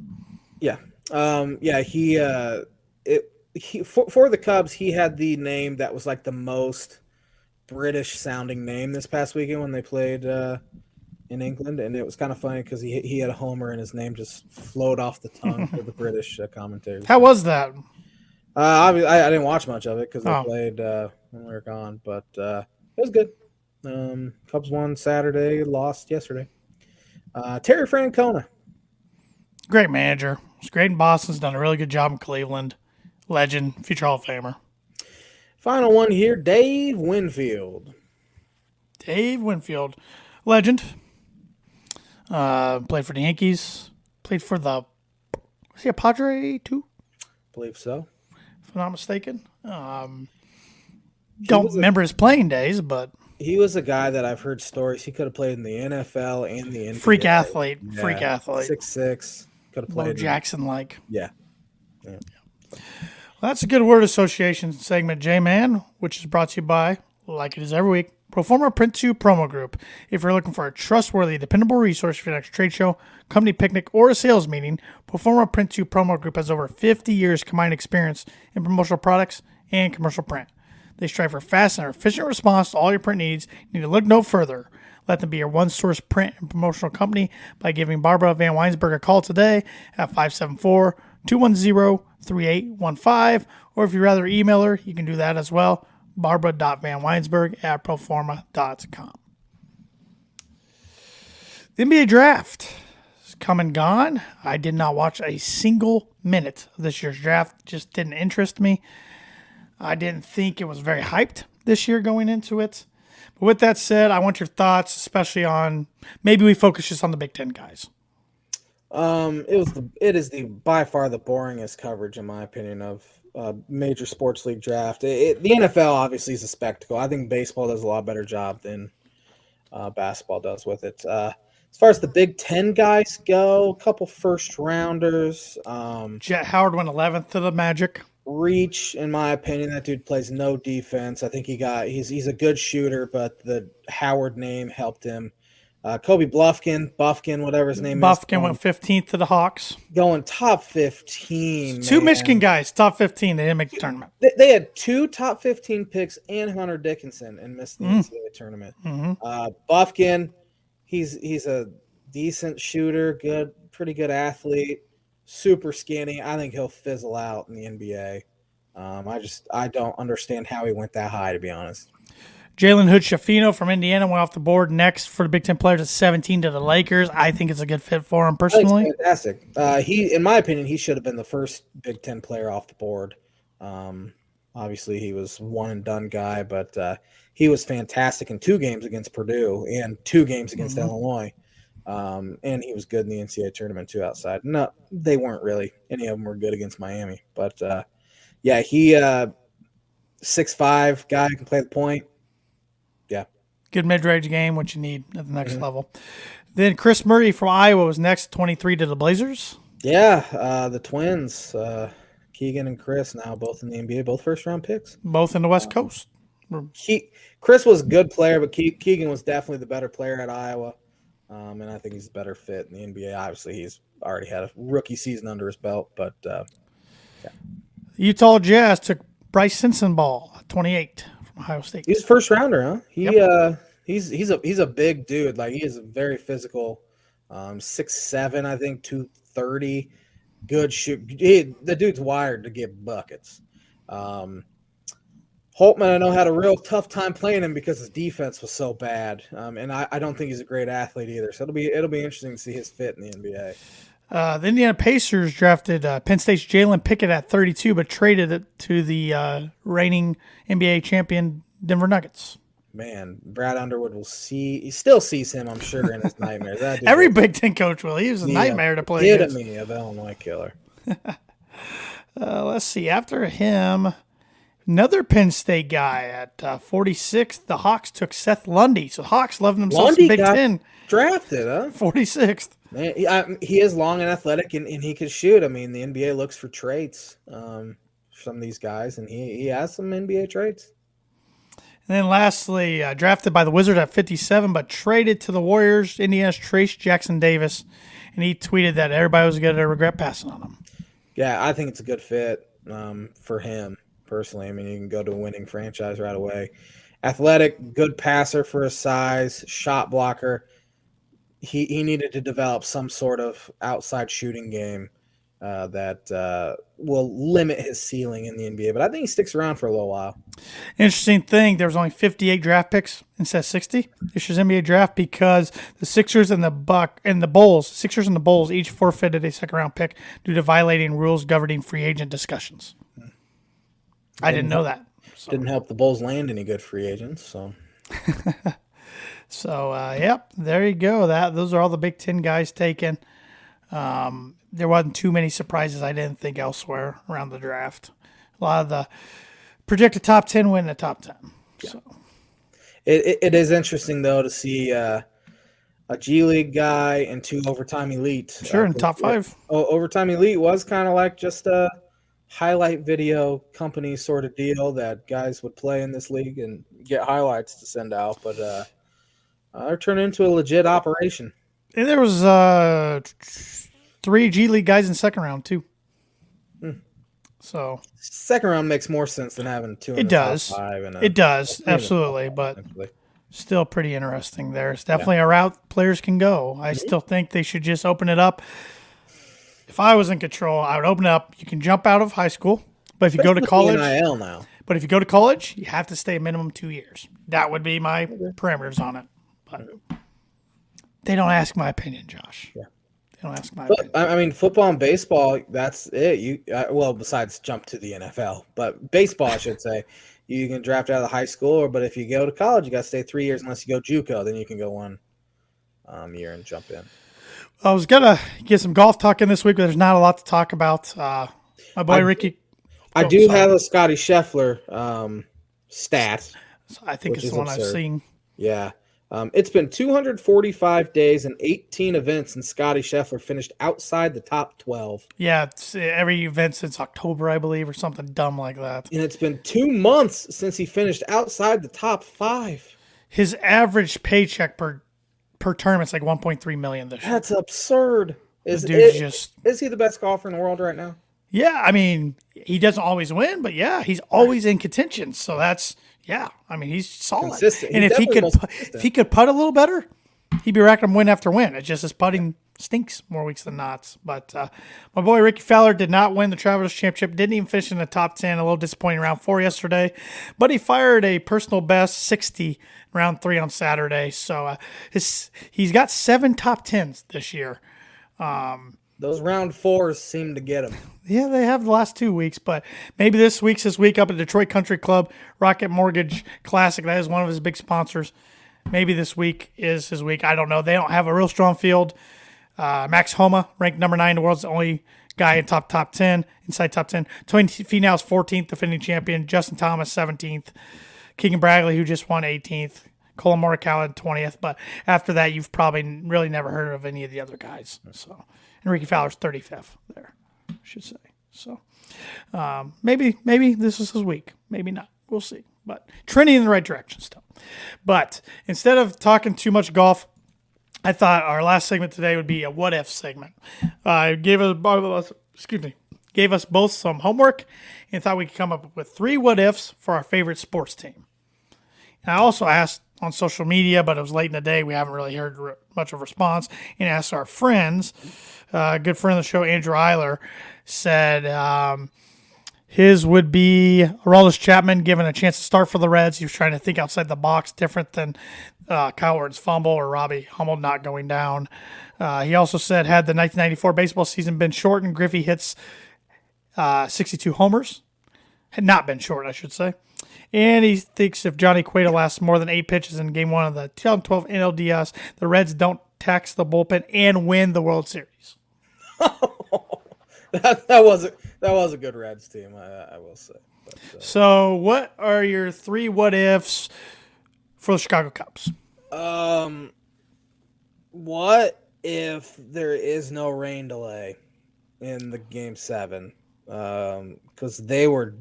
he for the Cubs, he had the name that was like the most British sounding name this past weekend when they played in England, and it was kind of funny because he had a homer and his name just flowed off the tongue for the British commentators. How was that? I didn't watch much of it because they played when we were gone, but it was good. Cubs won Saturday, lost yesterday. Terry Francona. Great manager. He's great in Boston. He's done a really good job in Cleveland. Legend, future Hall of Famer. Final one here, Dave Winfield. Dave Winfield, legend. Played for the Yankees. Played for was he a Padre too? Believe so. If I'm not mistaken. Don't remember his playing days, but he was a guy that I've heard stories. He could have played in the NFL and the NBA. Freak athlete. 6'6". Could have played. Bo Jackson-like. Yeah. Well, that's a good word association segment, J-Man, which is brought to you by, like it is every week, Proforma Print 2 Promo Group. If you're looking for a trustworthy, dependable resource for your next trade show, company picnic, or a sales meeting, Proforma Print 2 Promo Group has over 50 years combined experience in promotional products and commercial print. They strive for fast and efficient response to all your print needs. You need to look no further. Let them be your one-source print and promotional company by giving Barbara Van Weinsberg a call today at 574-210-3815. Or if you'd rather email her, you can do that as well. Barbara.vanweinsberg@proforma.com. The NBA draft is come and gone. I did not watch a single minute of this year's draft. It just didn't interest me. I didn't think it was very hyped this year going into it. But with that said, I want your thoughts, especially on maybe we focus just on the Big Ten guys. It is by far the boringest coverage, in my opinion, of major sports league draft. The NFL obviously is a spectacle. I think baseball does a lot better job than basketball does with it. As far as the Big Ten guys go, a couple first rounders. Jet Howard went 11th to the Magic. Reach, in my opinion, that dude plays no defense. I think he's a good shooter, but the Howard name helped him. Kobe Buffkin, whatever his name is. Buffkin went 15th to the Hawks. Going top 15. Two Michigan guys, top 15. They didn't make the tournament. They had two top 15 picks and Hunter Dickinson and missed the NCAA tournament. Mm-hmm. Buffkin, he's a decent shooter, pretty good athlete, super skinny. I think he'll fizzle out in the NBA. I don't understand how he went that high, to be honest. Jalen Hood-Schifino from Indiana went off the board next for the Big Ten players at 17 to the Lakers. I think it's a good fit for him personally. Fantastic. In my opinion, he should have been the first Big Ten player off the board. Obviously, he was one and done guy, but he was fantastic in 2 games against Purdue and 2 games against Illinois. And he was good in the NCAA tournament too outside. No, they weren't really. Any of them were good against Miami. But, yeah, he 6'5", guy who can play the point. Yeah. Good mid-range game, what you need at the next level. Then Chris Murray from Iowa was next, 23 to the Blazers. Yeah, the twins, Keegan and Chris, now both in the NBA, both first-round picks. Both in the West Coast. Chris was a good player, but Keegan was definitely the better player at Iowa. And I think he's a better fit in the NBA. Obviously, he's already had a rookie season under his belt, but yeah. Utah Jazz took Bryce Sensabaugh, 28 from Ohio State. He's a first rounder, huh? Yep. He's a big dude. Like, he is very physical. 6'7", I think, 230. Good shoot. The dude's wired to get buckets. Holtman, I know, had a real tough time playing him because his defense was so bad, and I don't think he's a great athlete either. So it'll be interesting to see his fit in the NBA. The Indiana Pacers drafted Penn State's Jalen Pickett at 32, but traded it to the reigning NBA champion Denver Nuggets. Man, Brad Underwood he still sees him, I'm sure, in his nightmares. Every Big Ten coach will. He was a nightmare to play against. Epitome of Illinois killer. Let's see. After him, another Penn State guy at 46. The Hawks took Seth Lundy. So Hawks loving themselves in Big Ten. Drafted, huh? 46th. Man, he is long and athletic, and he can shoot. I mean, the NBA looks for traits for some of these guys, and he has some NBA traits. And then lastly, drafted by the Wizards at 57, but traded to the Warriors, Indiana's Trace Jackson Davis. And he tweeted that everybody was going to regret passing on him. Yeah, I think it's a good fit for him personally. I mean, you can go to a winning franchise right away. Athletic, good passer for his size, shot blocker. He needed to develop some sort of outside shooting game that will limit his ceiling in the NBA. But I think he sticks around for a little while. Interesting thing, there was only 58 draft picks instead of 60 this year's NBA draft because the Sixers and the Bulls each forfeited a second-round pick due to violating rules governing free agent discussions. I didn't know that. So. Didn't help the Bulls land any good free agents, so... So, yep, there you go. Those are all the Big Ten guys taken. There wasn't too many surprises I didn't think elsewhere around the draft. A lot of the projected top 10 win the top 10. Yeah. So. It is interesting, though, to see a G League guy and 2 overtime elite. Sure, in top 5. Overtime elite was kind of like just a highlight video company sort of deal that guys would play in this league and get highlights to send out, but they're turning into a legit operation. And there was 3 G League guys in second round too. So Second round makes more sense than having two in it the top does. five. And It does, three in the top absolutely. five, But essentially. still pretty interesting there. It's definitely a route players can go. I still think they should just open it up. If I was in control, I would open it up. You can jump out of high school, but if you go to college, NIL now. but if you go to college, you have to stay minimum 2 years. That would be my parameters on it. But they don't ask my opinion, Josh. Yeah. They don't ask my But opinion. I mean, football and baseball, that's it. Well, besides jump to the NFL, but baseball, I should say, you can draft out of the high school, but if you go to college, you got to stay 3 years unless you go JUCO. Then you can go 1 year and jump in. I was gonna get some golf talk in this week, but there's not a lot to talk about. My boy Ricky. I do have a Scotty Scheffler stat. I think it's the one I've seen. Yeah. It's been 245 days and 18 events, and Scotty Scheffler finished outside the top 12. Yeah, it's every event since October, I believe, or something dumb like that. And it's been 2 months since he finished outside the top 5. His average paycheck per tournament's like 1.3 million this year. That's absurd. Is he the best golfer in the world right now? Yeah, I mean, he doesn't always win, but yeah, he's always in contention. So that's I mean, he's solid. Consistent. And if he could putt a little better, he'd be racking up win after win. It's just his putting stinks more weeks than not. But my boy Ricky Fowler did not win the Travelers Championship. Didn't even finish in the top 10. A little disappointing round 4 yesterday, but he fired a personal best 60 round 3 on Saturday. So he's got 7 top 10s this year. Those round 4s seem to get him. Yeah, they have the last 2 weeks, but maybe this week's his week up at Detroit Country Club, Rocket Mortgage Classic. That is one of his big sponsors. Maybe this week is his week. I don't know. They don't have a real strong field. Max Homa, ranked number 9 in the world, is the only guy in top 10, inside top 10. Tony Finau's 14th, defending champion. Justin Thomas, 17th. Keegan Bradley, who just won, 18th. Colin Morikawa, 20th. But after that, you've probably really never heard of any of the other guys. So, and Ricky Fowler's 35th there, I should say. So maybe this is his week. Maybe not. We'll see. But trending in the right direction still. But instead of talking too much golf, I thought our last segment today would be a what if segment. Gave us both some homework and thought we could come up with 3 what ifs for our favorite sports team. And I also asked on social media, but it was late in the day. We haven't really heard much of a response. And asked our friends. A good friend of the show, Andrew Eiler, said his would be Aroldis Chapman given a chance to start for the Reds. He was trying to think outside the box, different than Kyle Orton's fumble or Robbie Hummel not going down. He also said had the 1994 baseball season been shortened, Griffey hits 62 homers. Had not been short, I should say. And he thinks if Johnny Cueto lasts more than 8 pitches in Game 1 of the 2012 NLDS, the Reds don't tax the bullpen and win the World Series. that was a good Reds team, I will say. But, so, what are your 3 what ifs for the Chicago Cubs? What if there is no rain delay in the Game 7? Because they were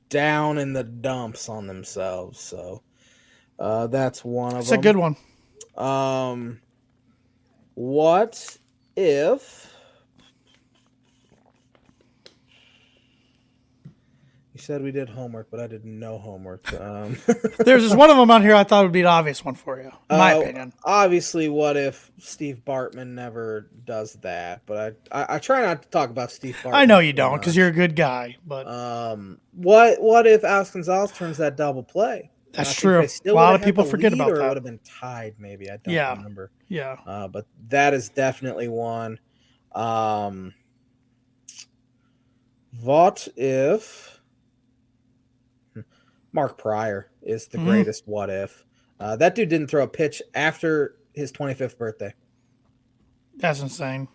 down in the dumps on themselves. So that's one of them. It's a good one. What if you said we did homework, but I did no homework? There's just one of them on here I thought would be an obvious one for you, in my opinion. Obviously, what if Steve Bartman never does that? But I try not to talk about Steve Bartman. I know you don't because you're a good guy. But what if Alex Gonzalez turns that double play? That's true. A lot of people forget about that. Or it would have been tied, maybe. I don't remember. Yeah. But that is definitely one. What if Mark Pryor is the greatest what if? That dude didn't throw a pitch after his 25th birthday. That's insane.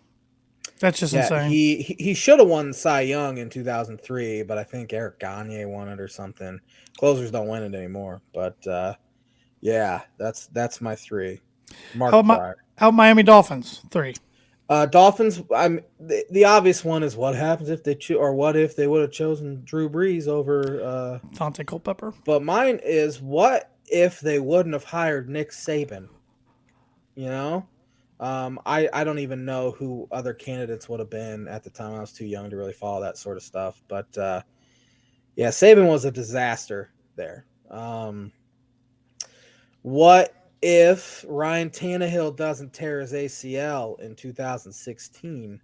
That's just insane. He should have won Cy Young in 2003, but I think Eric Gagne won it or something. Closers don't win it anymore. But that's my 3. Mark Pryor. How Miami Dolphins 3? Dolphins. The obvious one is what happens if they or what if they would have chosen Drew Brees over. Dante Culpepper. But mine is what if they wouldn't have hired Nick Saban? You know, I don't even know who other candidates would have been at the time. I was too young to really follow that sort of stuff. But yeah, Saban was a disaster there. What if Ryan Tannehill doesn't tear his ACL in 2016?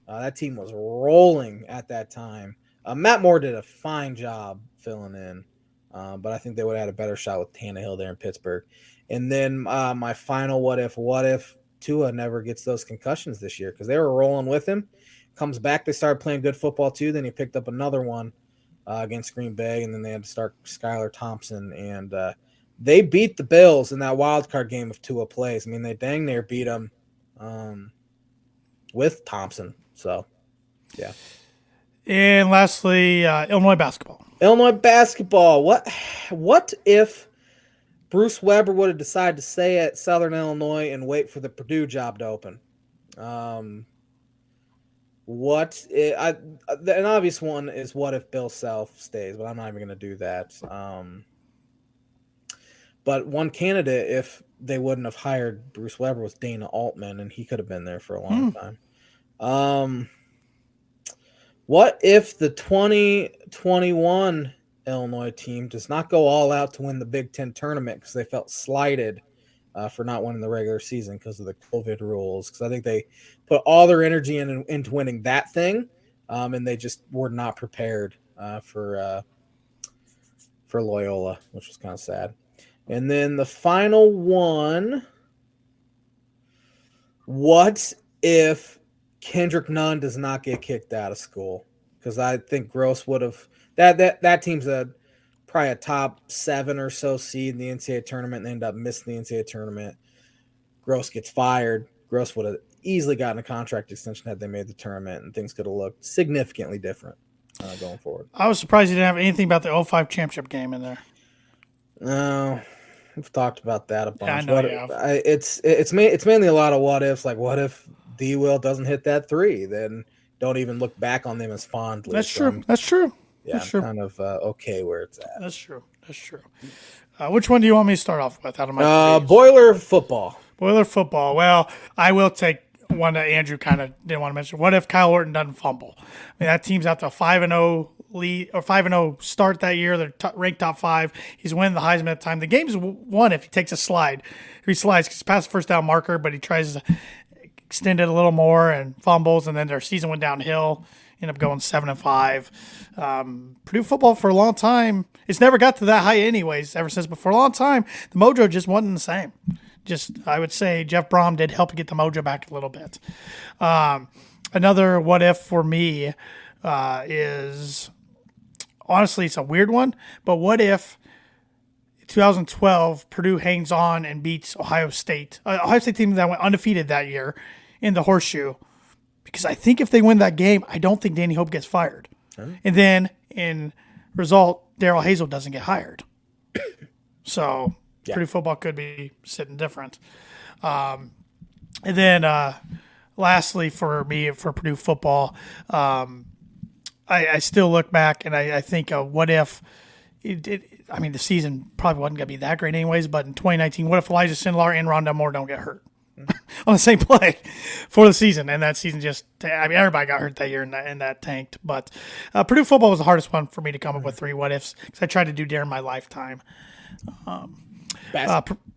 That team was rolling at that time. Matt Moore did a fine job filling in, but I think they would have had a better shot with Tannehill there in Pittsburgh. And then my final what if Tua never gets those concussions this year, because they were rolling with him. Comes back, they started playing good football too. Then he picked up another one against Green Bay, and then they had to start Skylar Thompson, and they beat the Bills in that wild card game of Tua plays. I mean, they dang near beat them with Thompson. So, yeah. And lastly, Illinois basketball. Illinois basketball. What if Bruce Weber would have decided to stay at Southern Illinois and wait for the Purdue job to open? An obvious one is what if Bill Self stays, but I'm not even going to do that. But one candidate, if they wouldn't have hired Bruce Weber, was Dana Altman, and he could have been there for a long time. What if the 2021 Illinois team does not go all out to win the Big Ten tournament because they felt slighted for not winning the regular season because of the COVID rules? Because I think they put all their energy into winning that thing, and they just were not prepared for Loyola, which was kind of sad. And then the final one, what if Kendrick Nunn does not get kicked out of school? Because I think Gross would have that team's probably a top 7 or so seed in the NCAA tournament, and they end up missing the NCAA tournament. Gross gets fired. Gross would have easily gotten a contract extension had they made the tournament, and things could have looked significantly different going forward. I was surprised you didn't have anything about the 05 championship game in there. No, we've talked about that a bunch. Yeah, I know you have. It's mainly a lot of what ifs. Like, what if D. Will doesn't hit that 3? Then don't even look back on them as fondly. That's true. That's true. Yeah, That's true. Kind of okay where it's at. That's true. That's true. Which one do you want me to start off with out of my three? Boiler football. Boiler football. Well, I will take one that Andrew kind of didn't want to mention. What if Kyle Orton doesn't fumble? I mean, that team's out to a 5-0 lead or 5-0 start that year. They're ranked top 5. He's winning the Heisman at the time. The game's won if he takes a slide. If he slides, because he passed the first down marker, but he tries to extend it a little more and fumbles, and then their season went downhill. Ended up going 7-5. Purdue football for a long time. It's never got to that high, anyways. Ever since, but for a long time, the mojo just wasn't the same. I would say Jeff Brom did help get the mojo back a little bit. Another what if for me is, honestly, it's a weird one, but what if 2012 Purdue hangs on and beats Ohio State? Ohio State team that went undefeated that year in the horseshoe. Because I think if they win that game, I don't think Danny Hope gets fired. And then in result, Darrell Hazel doesn't get hired. So Purdue football could be sitting different. And then lastly for me, for Purdue football, I still look back and I think what if the season probably wasn't going to be that great anyways, but in 2019, what if Elijah Sindelar and Rondell Moore don't get hurt on the same play for the season? And that season everybody got hurt that year and that tanked. But Purdue football was the hardest one for me to come up with 3 what ifs, because I tried to do during my lifetime.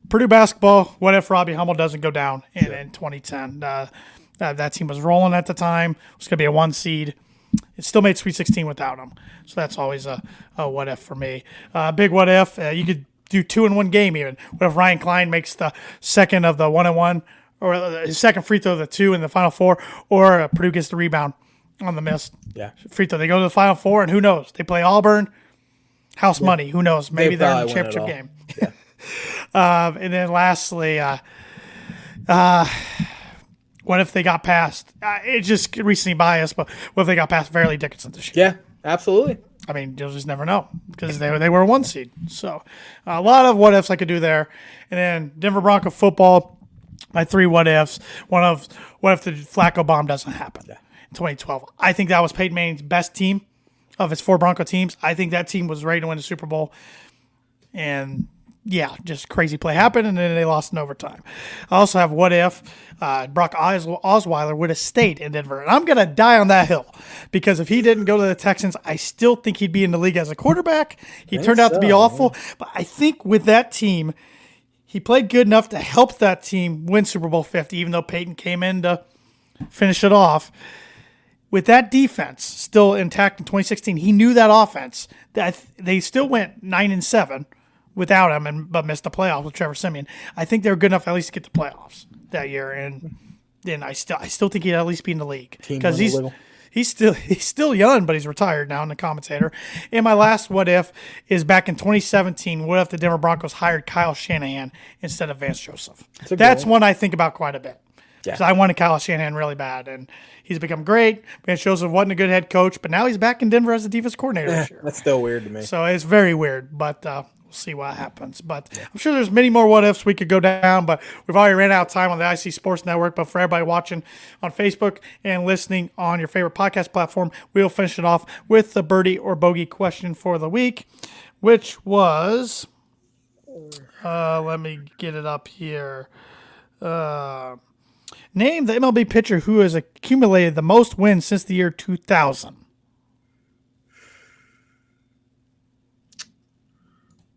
Purdue basketball, what if Robbie Hummel doesn't go down in 2010? That team was rolling at the time. It was going to be a 1 seed. It still made Sweet 16 without him. So that's always a what if for me. Big what if. You could do 2 in 1 game even. What if Ryan Klein makes the second of the 1-on-1, or his second free throw of the 2 in the Final Four, or Purdue gets the rebound on the missed free throw. They go to the Final Four, and who knows? They play Auburn, house money. Who knows? Maybe they're in the championship game. Yeah. And then lastly, what if they got past? It's just recently biased, but what if they got past Verily Dickinson this year? Yeah, absolutely. I mean, you'll just never know, because they were a 1 seed. So a lot of what ifs I could do there. And then Denver Bronco football. My 3 what ifs. One of what if the Flacco bomb doesn't happen in 2012. I think that was Peyton Manning's best team of his 4 Bronco teams. I think that team was ready to win the Super Bowl. And yeah, just crazy play happened, and then they lost in overtime. I also have what if Brock Osweiler would have stayed in Denver. And I'm going to die on that hill because if he didn't go to the Texans, I still think he'd be in the league as a quarterback. He turned out to be awful. But I think with that team, he played good enough to help that team win Super Bowl 50, even though Peyton came in to finish it off. With that defense still intact in 2016, he knew that offense. They still went 9-7 without him, but missed the playoffs with Trevor Siemian. I think they were good enough at least to get the playoffs that year, and then I still think he'd at least be in the league because he's still young, but he's retired now and a commentator. And my last what if is back in 2017. What if the Denver Broncos hired Kyle Shanahan instead of Vance Joseph? That's one I think about quite a bit. Because I wanted Kyle Shanahan really bad, and he's become great. Vance Joseph wasn't a good head coach, but now he's back in Denver as the defense coordinator this year. That's still weird to me. So it's very weird, but we'll see what happens. But I'm sure there's many more what ifs we could go down, but we've already ran out of time on the IC Sports Network. But for everybody watching on Facebook and listening on your favorite podcast platform, we'll finish it off with the Birdie or Bogey question for the week, which was, let me get it up here. Name the MLB pitcher who has accumulated the most wins since the year 2000.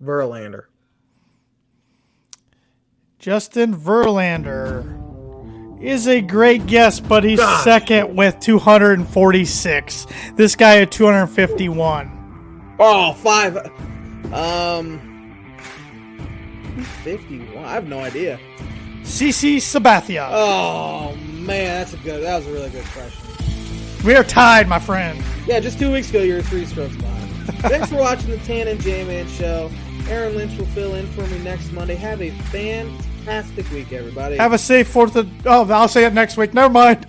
Verlander. Justin Verlander is a great guess, but he's second with 246. This guy had 251. Oh, 51. I have no idea. CC Sabathia. Oh man, that was a really good question. We are tied, my friend. Yeah, just 2 weeks ago you were 3 strokes behind. Thanks for watching the Tan and J-Man show. Aaron Lynch will fill in for me next Monday. Have a fantastic week, everybody. Have a safe 4th of... Oh, I'll say it next week. Never mind.